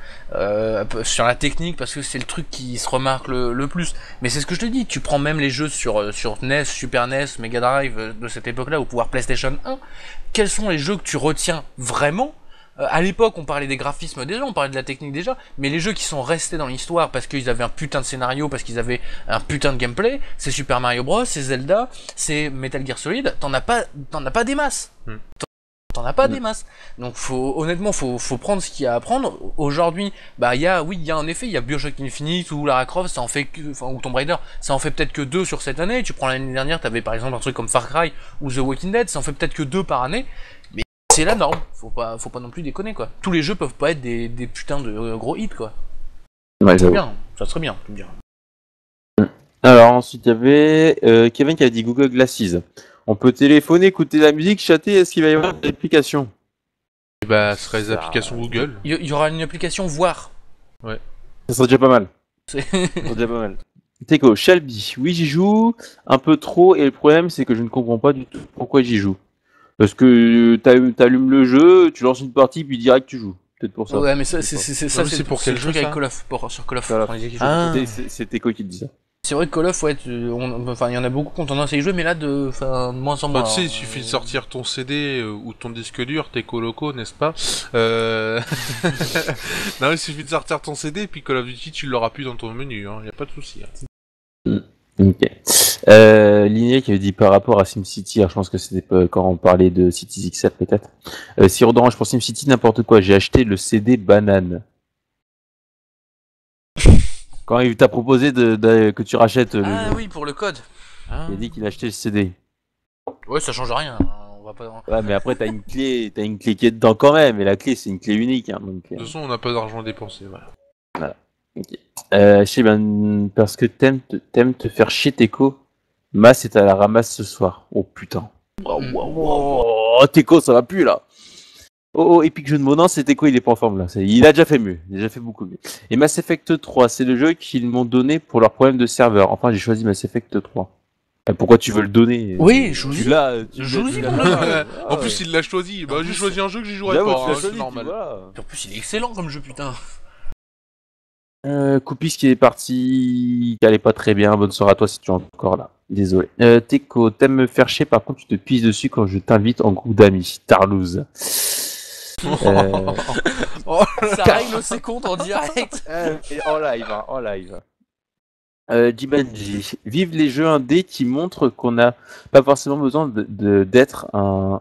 sur la technique, parce que c'est le truc qui se remarque le plus. Mais c'est ce que je te dis, tu prends même les jeux sur NES, Super NES, Mega Drive de cette époque-là, ou pouvoir PlayStation 1. Quels sont les jeux que tu retiens vraiment? À l'époque, on parlait des graphismes déjà, on parlait de la technique déjà, mais les jeux qui sont restés dans l'histoire parce qu'ils avaient un putain de scénario, parce qu'ils avaient un putain de gameplay, c'est Super Mario Bros, c'est Zelda, c'est Metal Gear Solid. T'en as pas des masses. T'en as pas des masses. Donc honnêtement, faut prendre ce qu'il y a à prendre. Aujourd'hui, bah il y a un effet, il y a Bioshock Infinite ou Lara Croft, ça en fait ou Tomb Raider, ça en fait peut-être que 2 sur cette année. Tu prends l'année dernière, t'avais par exemple un truc comme Far Cry ou The Walking Dead, ça en fait peut-être que 2 par année. Mais c'est la norme. Faut pas non plus déconner quoi. Tous les jeux peuvent pas être des putains de gros hits quoi. Ouais, Ça serait bien, tu me diras. Alors ensuite il y avait Kevin qui a dit Google Glasses. On peut téléphoner, écouter la musique, chatter. Est-ce qu'il va y avoir des applications? Et bah, ce serait les applications Google. Il y aura une application Voir. Ça serait déjà pas mal. C'est- Ça serait déjà pas mal. Teco, Shelby, oui j'y joue un peu trop et le problème c'est que je ne comprends pas du tout pourquoi j'y joue. Parce que t'allumes le jeu, tu lances une partie puis direct tu joues. Peut-être pour ça. Ouais, mais ça, c'est Non, mais c'est pour quel le jeu, truc avec ça Call of, sur Call of. Call of. on disait qu'il Ah. jouait. C'est Teco qui te dit ça. C'est vrai que Call of, ouais, enfin, il y en a beaucoup qui ont tendance à y jouer, mais là, de moins en moins. Bah, tu sais, il suffit de sortir ton CD ou ton disque dur, t'es coloco, n'est-ce pas Non, il suffit de sortir ton CD, puis Call of Duty, tu l'auras plus dans ton menu, hein. Y a pas de souci. Hein. Ok. Ligné qui avait dit par rapport à SimCity, alors je pense que c'était quand on parlait de Cities XL peut-être. Sirop d'orange pour SimCity, n'importe quoi, j'ai acheté le CD banane. Quand il t'a proposé que tu rachètes le Ah jeu, oui, pour le code. il a dit qu'il a acheté le CD. Ouais, ça change rien. Hein. On va pas. Ouais, mais après t'as une clé qui est dedans quand même, et la clé c'est une clé unique. Hein, donc, De toute façon, on n'a pas d'argent dépensé, voilà. okay. Je sais bien, parce que t'aimes te faire chier Teco. Mass est à la ramasse ce soir. Oh putain. Oh, Teco, ça va plus là. Oh, épique jeu de mots, non, c'est Teco, il est pas en forme là. Il a déjà fait mieux, il a déjà fait beaucoup mieux. Et Mass Effect 3, c'est le jeu qu'ils m'ont donné pour leur problème de serveur. Enfin, j'ai choisi Mass Effect 3. Pourquoi tu veux le donner? Oui, je vous Tu dis. l'as. Je vous dis, l'as- mon Ah, En plus, il l'a choisi. Bah, j'ai choisi un jeu que j'y jouerai J'avoue, pas, tu l'as c'est choisi, normal. voilà. En plus, il est excellent comme jeu, putain. Koupis qui est parti, qui allait pas très bien. Bonne soirée à toi si tu es encore là. Désolé. Teco, t'aimes me faire chier, par contre tu te pisses dessus quand je t'invite en groupe d'amis. Tarlouse. Oh, Ça règle ses comptes en direct. En live, hein, en live. Jibanji, vive les jeux indés qui montrent qu'on n'a pas forcément besoin d'être un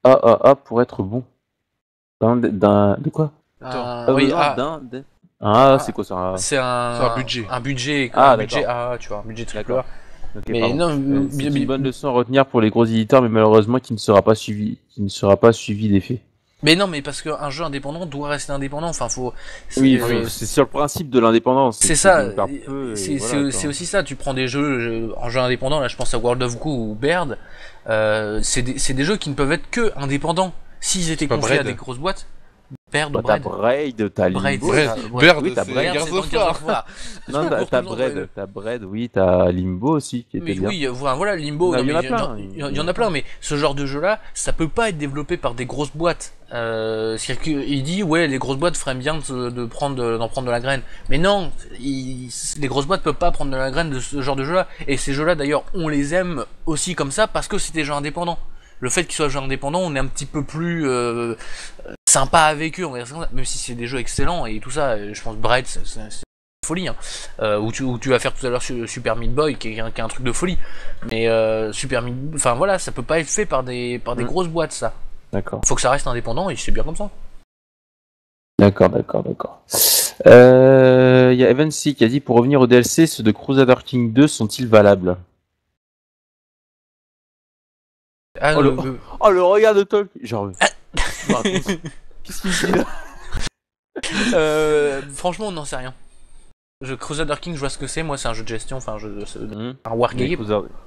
AAA pour être bon. De quoi? Pas Oui, besoin c'est quoi ça? c'est c'est un budget. Un budget, Ah, un budget d'accord. A, tu vois, un budget triple D'accord. A. Ok, Mais pardon. non, C'est une bonne leçon à retenir pour les gros éditeurs, mais malheureusement qui ne sera pas suivi d'effet. mais non, mais parce qu'un jeu indépendant doit rester indépendant. Enfin, faut. Oui, euh, c'est sur le principe de l'indépendance. C'est ça, C'est aussi ça. Tu prends des jeux en jeu indépendant, là je pense à World of Goo ou Baird, c'est des jeux qui ne peuvent être que indépendants. S'ils étaient pas confiés à Braid. des grosses boîtes, Baird ou T'as Braid. Braid, t'as Braid, Limbo. c'est ça, Baird, Oui, t'as c'est Braid, Gears c'est dans of Gears War. of War. Non, t'as Braid, t'as Limbo aussi qui était Mais bien. oui, voilà, Limbo, Non, non, il y en a mais plein. il y en a plein, mais ce genre de jeu-là, ça peut pas être développé par des grosses boîtes. C'est-à-dire qu'il dit, ouais, les grosses boîtes feraient bien d'en prendre de la graine. Mais non, les grosses boîtes peuvent pas prendre de la graine de ce genre de jeu-là. Et ces jeux-là, d'ailleurs, on les aime aussi comme ça parce que c'est des jeux indépendants. Le fait qu'ils soient jeux indépendants, on est un petit peu plus sympa avec eux, on va dire ça comme ça. Même si c'est des jeux excellents et tout ça. Je pense Braid, c'est folie, hein. Où tu vas faire tout à l'heure Super Meat Boy qui est un truc de folie, mais enfin voilà, ça peut pas être fait par des grosses boîtes, ça. D'accord. Faut que ça reste indépendant et c'est bien comme ça. D'accord. Il y a Evan C qui a dit, pour revenir au DLC, ceux de Crusader King 2 sont-ils valables? Ah, Oh, le regard de Tolk. Genre. Qu'est-ce qu'il dit là? Franchement, on n'en sait rien. Crusader King, je vois ce que c'est. Moi, c'est un jeu de gestion, enfin un Mais wargame.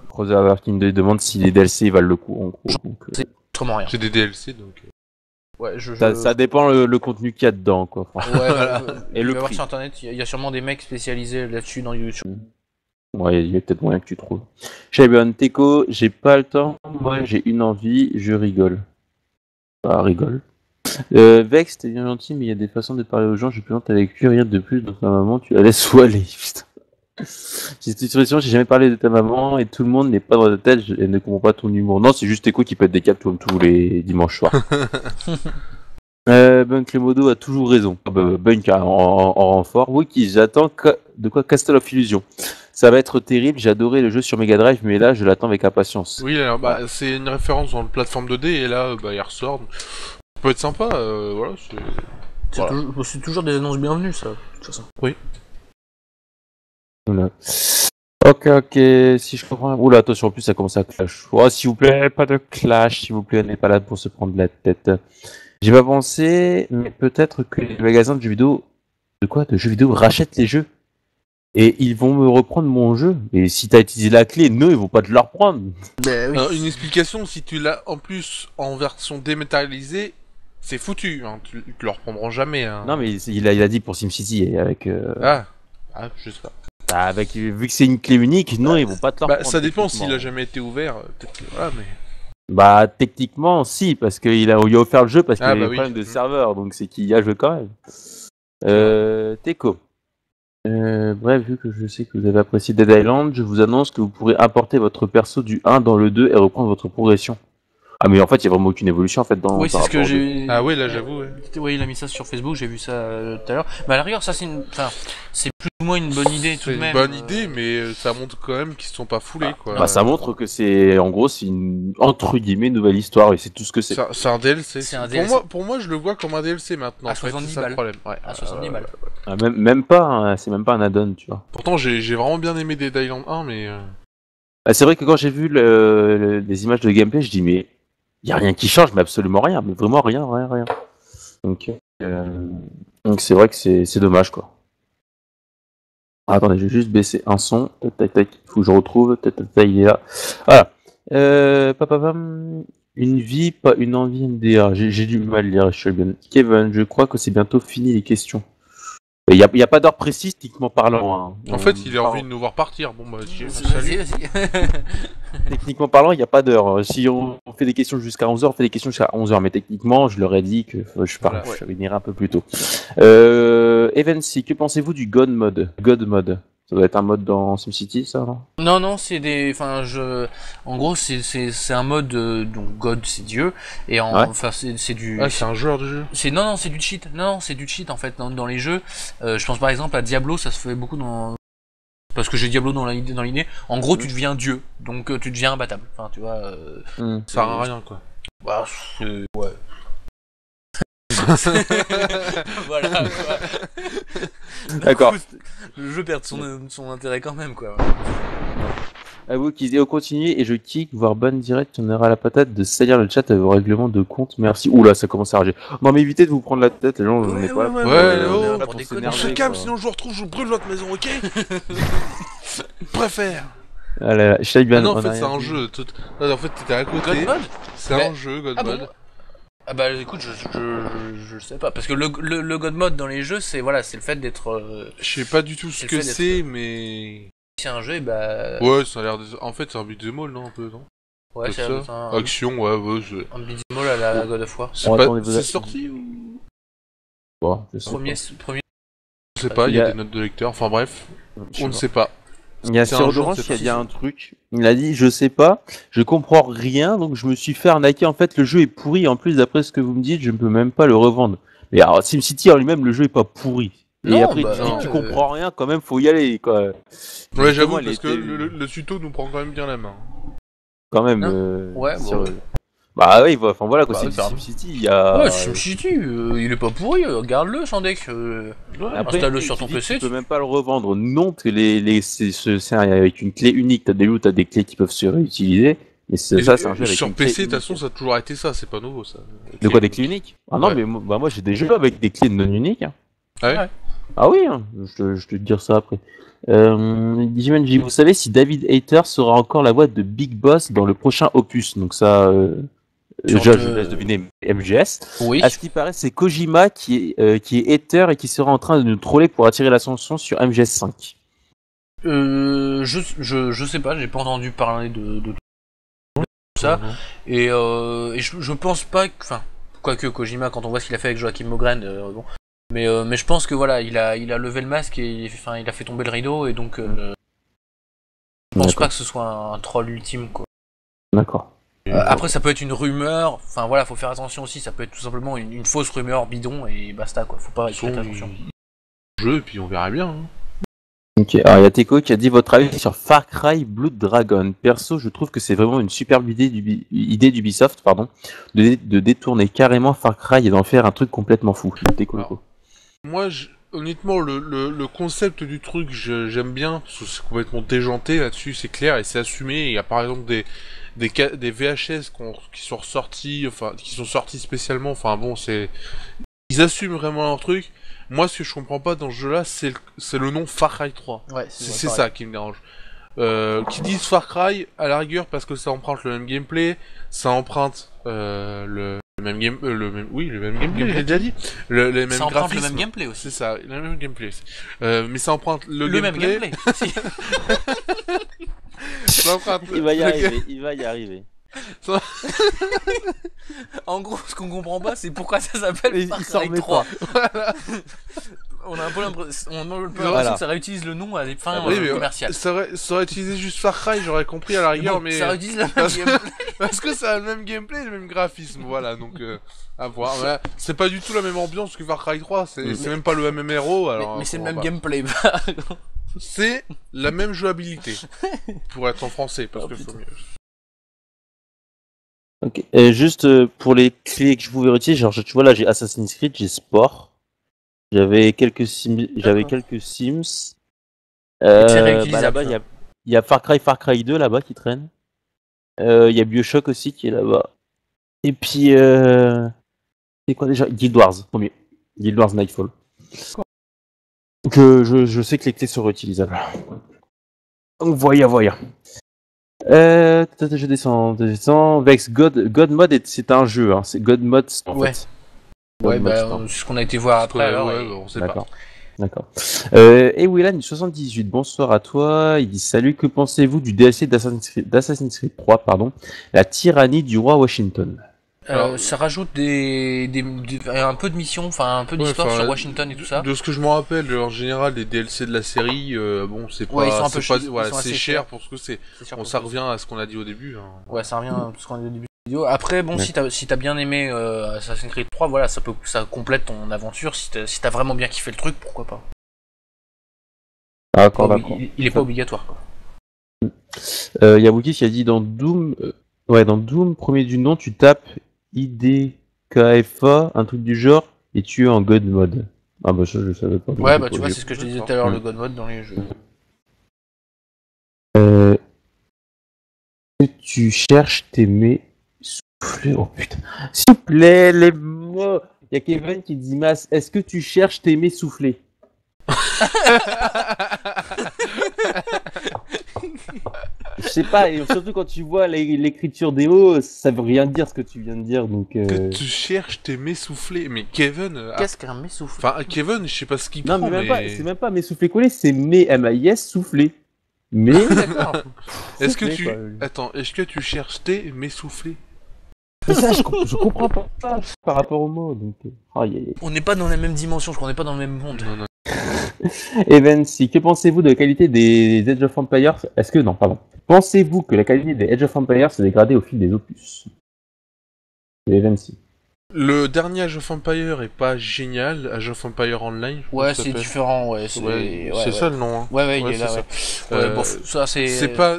Crusader King 2 demande si les DLC valent le coup en gros. Donc, C'est autrement rien. J'ai des DLC donc. Ouais, ça dépend le contenu qu'il y a dedans, quoi. Franchement. Ouais, Et il le va y avoir prix. sur internet, il y a sûrement des mecs spécialisés là-dessus dans YouTube. Ouais, il y a peut-être moyen que tu trouves. Shaban, Teco, j'ai pas le temps. Moi, j'ai une envie, je rigole. Ah, rigole. Vex, t'es bien gentil, mais il y a des façons de parler aux gens. Je plaisante avec lui, rien de plus. Donc, ma maman, tu la laisses où aller. Putain. Cette situation, j'ai jamais parlé de ta maman et tout le monde n'est pas dans ta tête. Elle ne comprend pas ton humour. Non, c'est juste Teco qui pète des câbles comme tous les dimanches soirs. Bunk Lemodo a toujours raison. Bunk en renfort. Wiki, j'attends de quoi Castle of Illusion. Ça va être terrible, j'ai adoré le jeu sur Mega Drive, mais là je l'attends avec impatience. Oui, alors, bah, c'est une référence dans le plateforme 2D et là, bah, il ressort. Ça peut être sympa, voilà. C'est toujours des annonces bienvenues, ça, de toute façon. Oui. Voilà. Ok, si je comprends. Oula, attention, en plus ça commence à clash. Oh, s'il vous plaît, pas de clash, s'il vous plaît, on n'est pas là pour se prendre la tête. J'ai pas pensé, mais peut-être que les magasins de jeux vidéo. De jeux vidéo rachètent les jeux. Et ils vont me reprendre mon jeu. Et si t'as utilisé la clé, non, ils vont pas te la reprendre. Ben oui. Une explication, si tu l'as en plus en version dématérialisée, c'est foutu, hein. Tu le reprendront jamais. Hein. Non, mais il a dit pour SimCity et avec. Ah, je sais pas. Vu que c'est une clé unique, non, ils vont pas te la Bah, reprendre. ça dépend techniquement. s'il a jamais été ouvert. Peut-être que voilà, mais. Bah, techniquement, si, parce qu'il a offert le jeu parce qu'il y a bah des oui. problèmes de serveur, donc c'est qu'il y a joué quand même. Teco. Bref, vu que je sais que vous avez apprécié Dead Island, je vous annonce que vous pourrez importer votre perso du 1 dans le 2 et reprendre votre progression. Ah, mais en fait, il n'y a vraiment aucune évolution en fait dans. Oui, c'est ce que j'ai. Ah ouais, là j'avoue. Ouais. Oui, il a mis ça sur Facebook, j'ai vu ça tout à l'heure. Mais à la rigueur, ça c'est plus ou moins une bonne idée tout C'est de une même. bonne idée, mais ça montre quand même qu'ils se sont pas foulés, quoi. Bah, ça montre que c'est, en gros, c'est une entre guillemets nouvelle histoire et c'est tout ce que c'est. C'est un DLC. C'est un DLC. Pour moi, je le vois comme un DLC maintenant. À en fait, 70 c'est ça le balles. problème. Ouais. À 70 balles. Ah, même pas, hein, c'est même pas un add-on, tu vois. Pourtant, j'ai vraiment bien aimé Dead Island 1, mais. Ah, c'est vrai que quand j'ai vu les images de gameplay, je dis mais il y a rien qui change, mais absolument rien, mais vraiment rien. Donc c'est vrai que c'est dommage quoi. Ah, attendez, je vais juste baisser un son. Tac, faut que je retrouve. Tac, il est là. Voilà. Une vie, pas une envie MDR. J'ai du mal à lire, je suis bien. Kevin, je crois que c'est bientôt fini les questions. Il y a pas d'heure précise, techniquement parlant. Hein. En fait, il a envie de nous voir partir. Bon, bah, Vas-y, salut. vas-y. Techniquement parlant, il n'y a pas d'heure. Si on fait des questions jusqu'à 11h, on fait des questions jusqu'à 11h. Mais techniquement, je leur ai dit que Voilà. je finirai un peu plus tôt. Evancy, que pensez-vous du God Mode? God Mode. Ça doit être un mode dans SimCity, ça, non? Non, c'est des. Enfin, en gros, c'est un mode. Donc, God, c'est Dieu. Et enfin, c'est du. Ah, c'est un joueur de jeu. Non, c'est du cheat. Non, c'est du cheat, en fait, dans les jeux. Je pense par exemple à Diablo, ça se fait beaucoup dans. Parce que j'ai Diablo dans l'idée. En gros, tu deviens Dieu. Donc, tu deviens imbattable. Enfin, tu vois. Ça sert à rien, quoi. Bah, ouais. Voilà, quoi. D'accord. Le jeu perd son intérêt quand même, quoi. À vous qui continuez et je kick, voire bonne direct, on aura la patate de salir le chat à vos règlements de compte, merci. Oula, ça commence à rager. Non, mais évitez de vous prendre la tête, les gens, on est pas là pour se calme, sinon je vous retrouve, je vous brûle votre maison, ok? Préfère. Allez, non, en fait, c'est un jeu. En fait, t'étais à côté. God Mode? C'est un jeu, God Mode. Bon ah bah écoute, je sais pas, parce que le God Mode dans les jeux, c'est le fait d'être. Je sais pas du tout ce que c'est, mais. C'est un jeu, et bah. Ouais, ça a l'air. En fait, c'est un beat'em all, non, un peu, non? Ouais, c'est ça. Action, ouais, c'est. Un beat'em all à la God of War. C'est sorti ou. Bon, je sais Premier. Je sais pas, il y a des notes de lecteur, enfin bref, on ne sait pas. Il y a Sir Orange qui a dit un truc. Il a dit, je sais pas, je comprends rien, donc je me suis fait arnaquer. En fait, le jeu est pourri. En plus, d'après ce que vous me dites, je ne peux même pas le revendre. Mais alors, SimCity en lui-même, le jeu est pas pourri. Et non, après, tu comprends rien, quand même, faut y aller, quoi. Ouais, j'avoue, parce que le tuto nous prend quand même bien la main. Quand même. Ouais, bon. Bah oui, enfin voilà, quoi, c'est SimCity, il y a. Ouais, SimCity, il est pas pourri, regarde-le, Sandek. Installe-le sur ton PC. Tu peux même pas le revendre. Non, parce que c'est avec une clé unique. T'as des clés qui peuvent se réutiliser. Mais c'est un jeu avec sur PC, de toute façon, ça a toujours été ça, c'est pas nouveau ça. De quoi, des clés uniques? Ah non, mais moi j'ai des jeux avec des clés non uniques. Hein. Ah ouais? Ah oui, hein. Je vais te dire ça après. Digimanji, vous savez si David Hayter sera encore la voix de Big Boss dans le prochain opus? Donc ça. Je laisse deviner MGS. Oui. À ce qui paraît, c'est Kojima qui est hater et qui sera en train de nous troller pour attirer l'attention sur MGS 5. Je sais pas, j'ai pas entendu parler de ça. Et je pense pas que. Enfin, quoique Kojima, quand on voit ce qu'il a fait avec Joachim Mogren, bon. Mais je pense que voilà, il a levé le masque et il a fait tomber le rideau et donc. Je pense pas que ce soit un troll ultime, quoi. D'accord. Après, ça peut être une rumeur, enfin voilà, faut faire attention aussi, ça peut être tout simplement une fausse rumeur bidon et basta, quoi, faut pas faire attention. Jeu, et puis on verra bien. Hein. Ok, alors il y a Teko qui a dit votre avis sur Far Cry Blood Dragon. Perso, je trouve que c'est vraiment une superbe idée d'Ubisoft, de détourner carrément Far Cry et d'en faire un truc complètement fou. Teko. Moi, honnêtement, le concept du truc, j'aime bien, parce que c'est complètement déjanté là-dessus, c'est clair, et c'est assumé. Il y a par exemple des VHS qui sont ressortis, enfin, qui sont sortis spécialement, enfin bon, ils assument vraiment leur truc. Moi, ce que je comprends pas dans ce jeu-là, c'est le nom Far Cry 3. Ouais, c'est ça qui me dérange. Qui disent Far Cry, à la rigueur, parce que ça emprunte le même gameplay, ça emprunte le même gameplay, j'ai déjà dit. Le même ça emprunte le même gameplay aussi. C'est ça, le même gameplay aussi. Mais ça emprunte le gameplay. Même gameplay. Il va y arriver. En gros, ce qu'on comprend pas, c'est pourquoi ça s'appelle Far Cry 3. Voilà. On a un peu l'impression que ça réutilise le nom à des fins commerciales. Ça aurait utilisé juste Far Cry, j'aurais compris à la rigueur, mais ça réutilise le même gameplay. Parce que ça a le même gameplay, le même graphisme, voilà, donc à voir. Voilà. C'est pas du tout la même ambiance que Far Cry 3, c'est même pas le MMRO, alors. Mais c'est le même gameplay. C'est la même jouabilité, pour être en français, parce que faut mieux. Ok. Juste pour les clés que je pouvais retirer, genre tu vois là j'ai Assassin's Creed, j'ai Sport, j'avais quelques Sims. Là-bas il y a Far Cry 2 là-bas qui traîne. Il y a BioShock aussi qui est là-bas. Et puis c'est quoi déjà? Guild Wars, premier. Guild Wars Nightfall. Donc je sais que les clés sont réutilisables. Donc voyons. Je descends. Vex God Mode, c'est un jeu, hein. C'est God Mode en fait. Ouais, c'est ce qu'on a été voir après. On sait pas. D'accord. Et Willan 78, bonsoir à toi. Il dit salut, que pensez-vous du DLC d'Assassin's Creed 3, pardon, la tyrannie du roi Washington? Alors, Ça rajoute un peu de mission, enfin un peu d'histoire sur Washington et tout ça. De ce que je me rappelle, en général, les DLC de la série, bon, c'est pas, Ouais, ils sont un peu voilà, c'est assez cher chers. pour ce que c'est. C'est sûr Bon, pour ça ça. revient à ce qu'on a dit au début. Hein. Ouais, ça revient à ce qu'on a dit au début de la vidéo. Après, bon, Ouais. si t'as bien aimé Assassin's Creed 3, voilà, ça complète ton aventure. Si t'as vraiment bien kiffé le truc, pourquoi pas. D'accord, Pas d'accord. il est pas obligatoire, quoi. Il y a Wookie qui a dit dans Doom, dans Doom, premier du nom, tu tapes IDKFA, un truc du genre, et tu es en God mode. Ah bah ça je savais pas. Ouais, Donc, bah tu vois, c'est ce que je te disais tout à l'heure, le God Mode dans les jeux. Que tu cherches t'aimer souffler. Oh putain. S'il vous plaît, les mots. Il y a Kevin qui dit Mas, est-ce que tu cherches t'aimer souffler? Je sais pas, et surtout quand tu vois l'écriture des mots, ça veut rien dire ce que tu viens de dire, donc. Que tu cherches tes m'essouffler. Mais Kevin. Qu'est-ce qu'un m'essouffle? Enfin, Kevin, je sais pas ce qu'il Non, prend, mais même pas, c'est même pas mes soufflés collés, c'est mes M-A-I-S soufflés. Mais. D'accord. Est-ce que soufflés, tu. quoi. Attends, est-ce que tu cherches tes m'essouffler? Mais ça, je comprends pas par rapport aux mots, donc. Aïe, aïe, aïe. On n'est pas dans la même dimension, je crois, on n'est pas dans le même monde. Non, non. Evan, si, que pensez-vous de la qualité des Age of Empires? Est-ce que, non, pardon. Pensez-vous que la qualité des Age of Empires s'est dégradée au fil des opus? C'est Evan, si. Le dernier Age of Empire est pas génial. Age of Empire Online. Je crois Ouais, que ça c'est s'appelle. différent, ouais. Ouais, ouais, c'est ça le nom. Hein. Ouais, il est c'est là, ça. ouais. Ouais, bon, ça c'est. C'est pas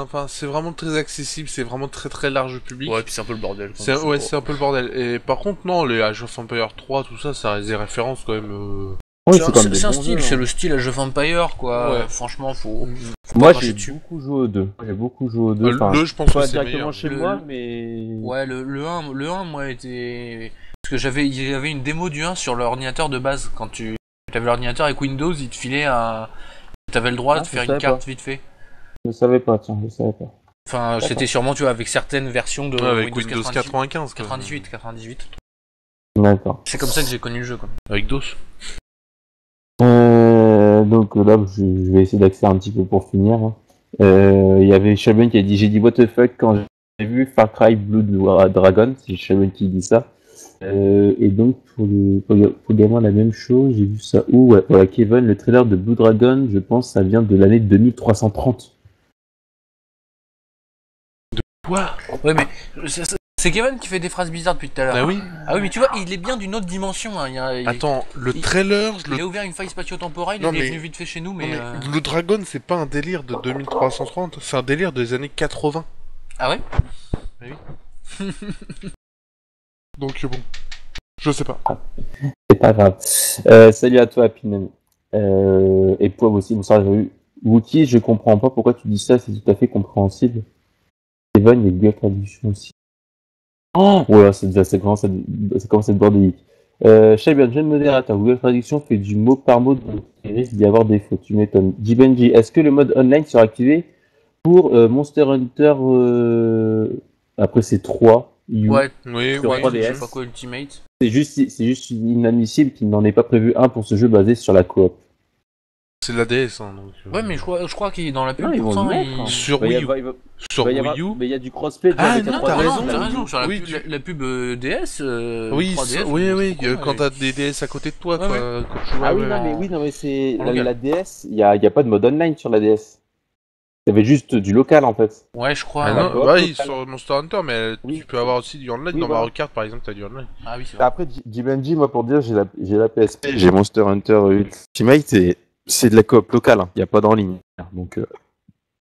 enfin, c'est vraiment très accessible, c'est vraiment très très large public. Ouais, puis c'est un peu le bordel. C'est un peu le bordel. Et par contre, non, les Age of Empire 3, tout ça, ça reste des références quand même. Oui, C'est un style, c'est le style Age of Empire, quoi. Ouais. Franchement, faut Moi, pas j'ai cracher dessus. beaucoup joué aux deux. J'ai beaucoup joué aux deux. Le, je pense que Pas c'est directement meilleur. chez moi, mais. Ouais, le 1, moi, était. Parce que il y avait une démo du 1 sur l'ordinateur de base. Quand tu avais l'ordinateur avec Windows, il te filait un. T'avais le droit de je faire une savais carte pas. vite fait. Je savais pas, tiens, je savais pas. Enfin, D'accord. c'était sûrement, tu vois, avec certaines versions de Ouais, avec Windows Windows 95. quoi. 98. D'accord. C'est comme ça que j'ai connu le jeu, quoi. Avec DOS. Donc là, je vais essayer d'accélérer un petit peu pour finir. Hein. Il y avait Shabun qui a dit, j'ai dit what the fuck quand j'ai vu Far Cry Blood Dragon, c'est Shabun qui dit ça. Et donc pour gamin la même chose, j'ai vu ça où? Ouais, voilà, Kevin, le trailer de Blue Dragon, je pense ça vient de l'année 2330. Quoi? Ouais, mais c'est Kevin qui fait des phrases bizarres depuis tout à l'heure. Ah oui. Ah oui, mais tu vois, il est bien d'une autre dimension. Hein. Attends, le trailer, Il a ouvert une faille spatio-temporelle, Non, il est mais- venu vite fait chez nous, mais. Non, mais le Dragon, c'est pas un délire de 2330, c'est un délire des années 80. Ah ouais? Donc bon, je sais pas. C'est pas grave. Salut à toi, Pinan. Et Poivre aussi, bonsoir, j'ai eu. Wookie, je comprends pas pourquoi tu dis ça, c'est tout à fait compréhensible. Evan, il y a Google Traduction aussi. Oh, ouais, ça commence à être bordélique. Shabian, jeune modérateur, Google Traduction fait du mot par mot, donc il risque d'y avoir des fautes, tu m'étonnes. Benji, est-ce que le mode online sera activé pour Monster Hunter après c'est 3 Ouais, Oui, Sur oui. 3DS. je sais pas quoi, Ultimate. C'est juste inadmissible qu'il n'en ait pas prévu un pour ce jeu basé sur la coop. C'est de la DS, hein, donc. Ouais, mais je crois qu'il est dans la pub. Non, ils vont pourtant, le mettre, hein. Sur Bah, Wii il U. va- il va- Sur bah, il y aura- Wii U. Mais il y a du crossplay. Ah, avec non, la t'as 3DS, raison, là. t'as raison, sur la, Oui, pub, la pub DS. Oui, 3DS, oui, je oui, sais pas quand quoi, t'as des DS à côté de toi, Ouais, quoi. ouais. Quand tu joues Ah oui, ouais, non, ouais. mais c'est En la local. DS. Il y a pas de mode online sur la DS. Il y avait juste du local en fait. Ouais, je crois. Ah la non, coop, bah oui, local. sur Monster Hunter, mais Oui. tu peux avoir aussi du online. Oui, Dans voilà. Mario Kart, par exemple, t'as du online. Ah oui, c'est vrai. Après, Benji, moi pour dire, j'ai la PSP, j'ai Monster Hunter Ultimate et c'est de la coop locale. Il n'y a pas d'en ligne. Donc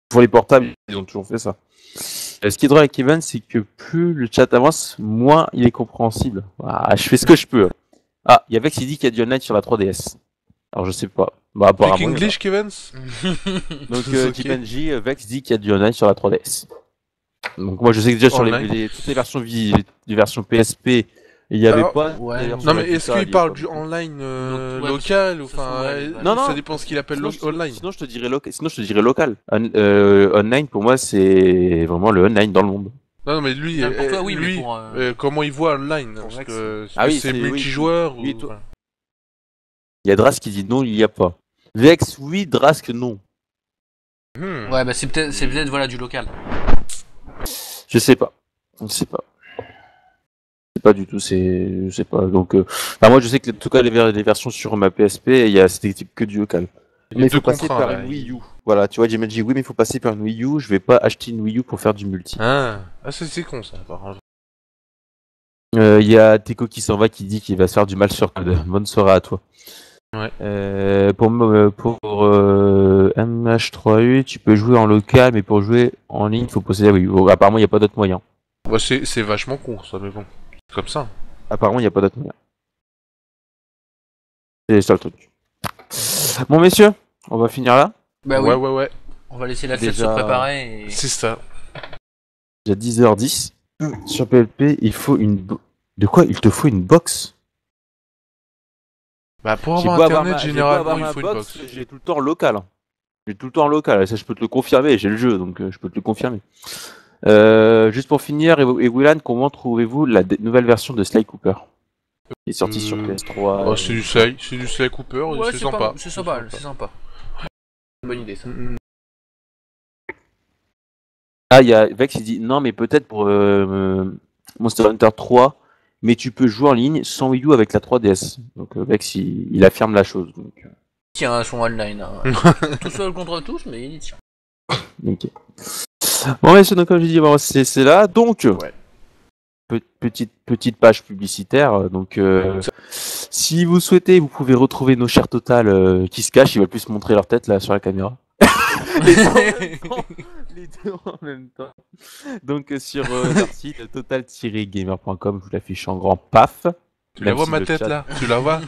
pour les portables, ils ont toujours fait ça. Ce qui est drôle avec Kevin, c'est que plus le chat avance, moins il est compréhensible. Ah, je fais ce que je peux. Ah, il y a Vex qui dit qu'il y a du online sur la 3DS. Alors je sais pas. Bah apparemment. Speak English, Kevin? Donc Ok. Benji, Vex dit qu'il y a du online sur la 3DS. Donc moi je sais que déjà sur Online. toutes les versions les versions PSP, il n'y avait Alors, pas. ouais. d'ailleurs, Non, sur mais la est-ce Vita, qu'il il y parle avait du pas. online Ouais, local ou ça, enfin ouais, ouais. Non, non. ça dépend ce qu'il appelle online. Sinon je te dirais local. Online pour moi c'est vraiment le online dans le monde. Non, mais lui, Non, pour toi, oui, mais lui, pour, comment il voit online? pour Parce Vex, que Ah oui, c'est c'est- oui. multijoueur Oui, ou toi- Il y a Drask qui dit non, il n'y a pas. Vex, oui, Drask, non. Ouais, bah c'est peut-être voilà du local. Je sais pas. Je sais pas. Je sais pas du tout, je sais pas. Donc, moi je sais que en tout cas les versions sur ma PSP, c'était type que du local. Mais il faut passer par une Wii U. Voilà, tu vois, j'ai dit oui, mais il faut passer par une Wii U. Je vais pas acheter une Wii U pour faire du multi. C'est con ça, par contre. Il y a Teko qui s'en va qui dit qu'il va se faire du mal sur code. Bonne soirée à toi. Ouais. Pour MH3U, tu peux jouer en local, mais pour jouer en ligne, il faut posséder la Wii U. Apparemment, il n'y a pas d'autre moyen. Ouais, c'est vachement con ça, mais bon. C'est comme ça. Apparemment, il n'y a pas d'autre moyen. C'est ça le truc. Bon, messieurs, on va finir là. Bah oui. Ouais. On va laisser la fête se préparer. C'est ça. Il y a 10h10. Sur PLP, il faut De quoi il te faut une box? Bah pour avoir internet, généralement, il faut une box. J'ai tout le temps local. J'ai tout le temps local. Ça, je peux te le confirmer. J'ai le jeu, donc je peux te le confirmer. Juste pour finir, et Willan, comment trouvez-vous la nouvelle version de Sly Cooper? Qui est sortie sur PS3. Oh, c'est du Sly Cooper, ouais, c'est sympa. C'est sympa. Bonne idée ça. Ah, il y a Vex qui dit non, mais peut-être pour Monster Hunter 3, mais tu peux jouer en ligne sans Wii U avec la 3DS. Donc Vex il affirme la chose. Donc. Il tient à son online. Hein. Tout seul contre tous, mais il y tient. Ok. Bon, messieurs, donc comme je dis, bon, c'est là. Donc, petite page publicitaire. Donc, si vous souhaitez, vous pouvez retrouver nos chers Total qui se cachent. Ils veulent plus montrer leur tête là sur la caméra. Les deux en même temps. Donc sur leur site total-gamer.com, je vous l'affiche en grand paf. Tu la vois ma tête là? Tu la vois?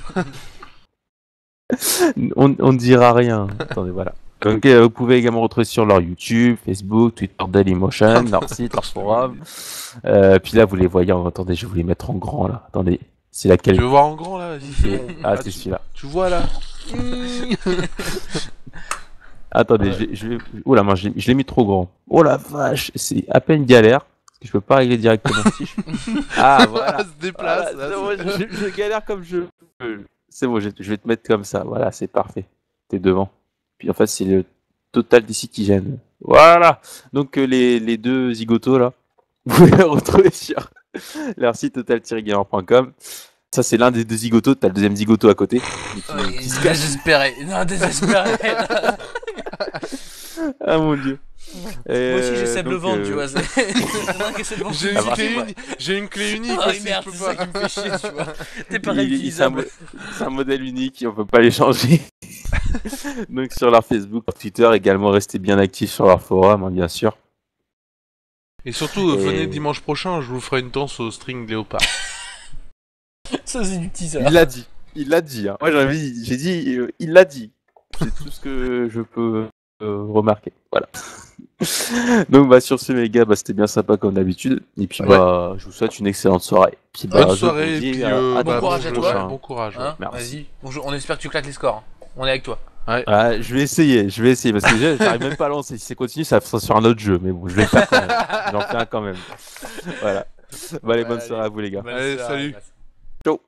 on ne dira rien. Attendez, voilà. Donc vous pouvez également retrouver sur leur YouTube, Facebook, Twitter, Dailymotion, leur site, leur forum. Puis là vous les voyez. Attendez, je vais vous les mettre en grand là. Attendez, c'est laquelle? Tu veux voir en grand là? Vas-y, c'est bon. Ah, c'est celui-là. Tu vois là? Attendez, oh la main, je l'ai mis trop grand. Oh la vache, c'est à peine galère. Parce que je peux pas régler directement. Ah voilà. Ça se déplace. Voilà, je galère comme je peux. C'est bon, je vais te mettre comme ça. Voilà, c'est parfait. T'es devant. Puis en fait, c'est le Total d'ici qui gêne. Voilà. Donc les deux zigotos là, vous pouvez les retrouver sur leur site total-gamer.com. Ça, c'est l'un des deux zigotos. T'as le deuxième zigoto à côté. Qui se cache. Désespéré. Non, désespéré. Ah mon dieu. Moi aussi j'essaie de le vendre, tu vois. J'ai une clé unique. Oh merde, c'est ça qui me fait chier, tu vois. T'es pas réutilisable. C'est un modèle unique, on peut pas les changer. Donc sur leur Facebook, leur Twitter, également restez bien actifs sur leur forum, hein, bien sûr. Et surtout, venez dimanche prochain, je vous ferai une danse au string léopard. Ça c'est du teaser. Il l'a dit. Hein. Moi j'ai dit, il l'a dit. C'est tout ce que je peux remarquer. Voilà. Donc sur ce les gars, c'était bien sympa comme d'habitude. Et puis je vous souhaite une excellente soirée. Puis, bonne soirée et puis bon courage à toi. Bon courage. Hein, vas-y. On espère que tu claques les scores. On est avec toi. Ouais. Je vais essayer parce que j'arrive même pas à lancer. Si c'est continue, ça sera sur un autre jeu, mais bon, je vais le faire quand même. J'en fais un quand même. Voilà. Allez, bonne soirée à vous les gars. Allez, salut. Ciao.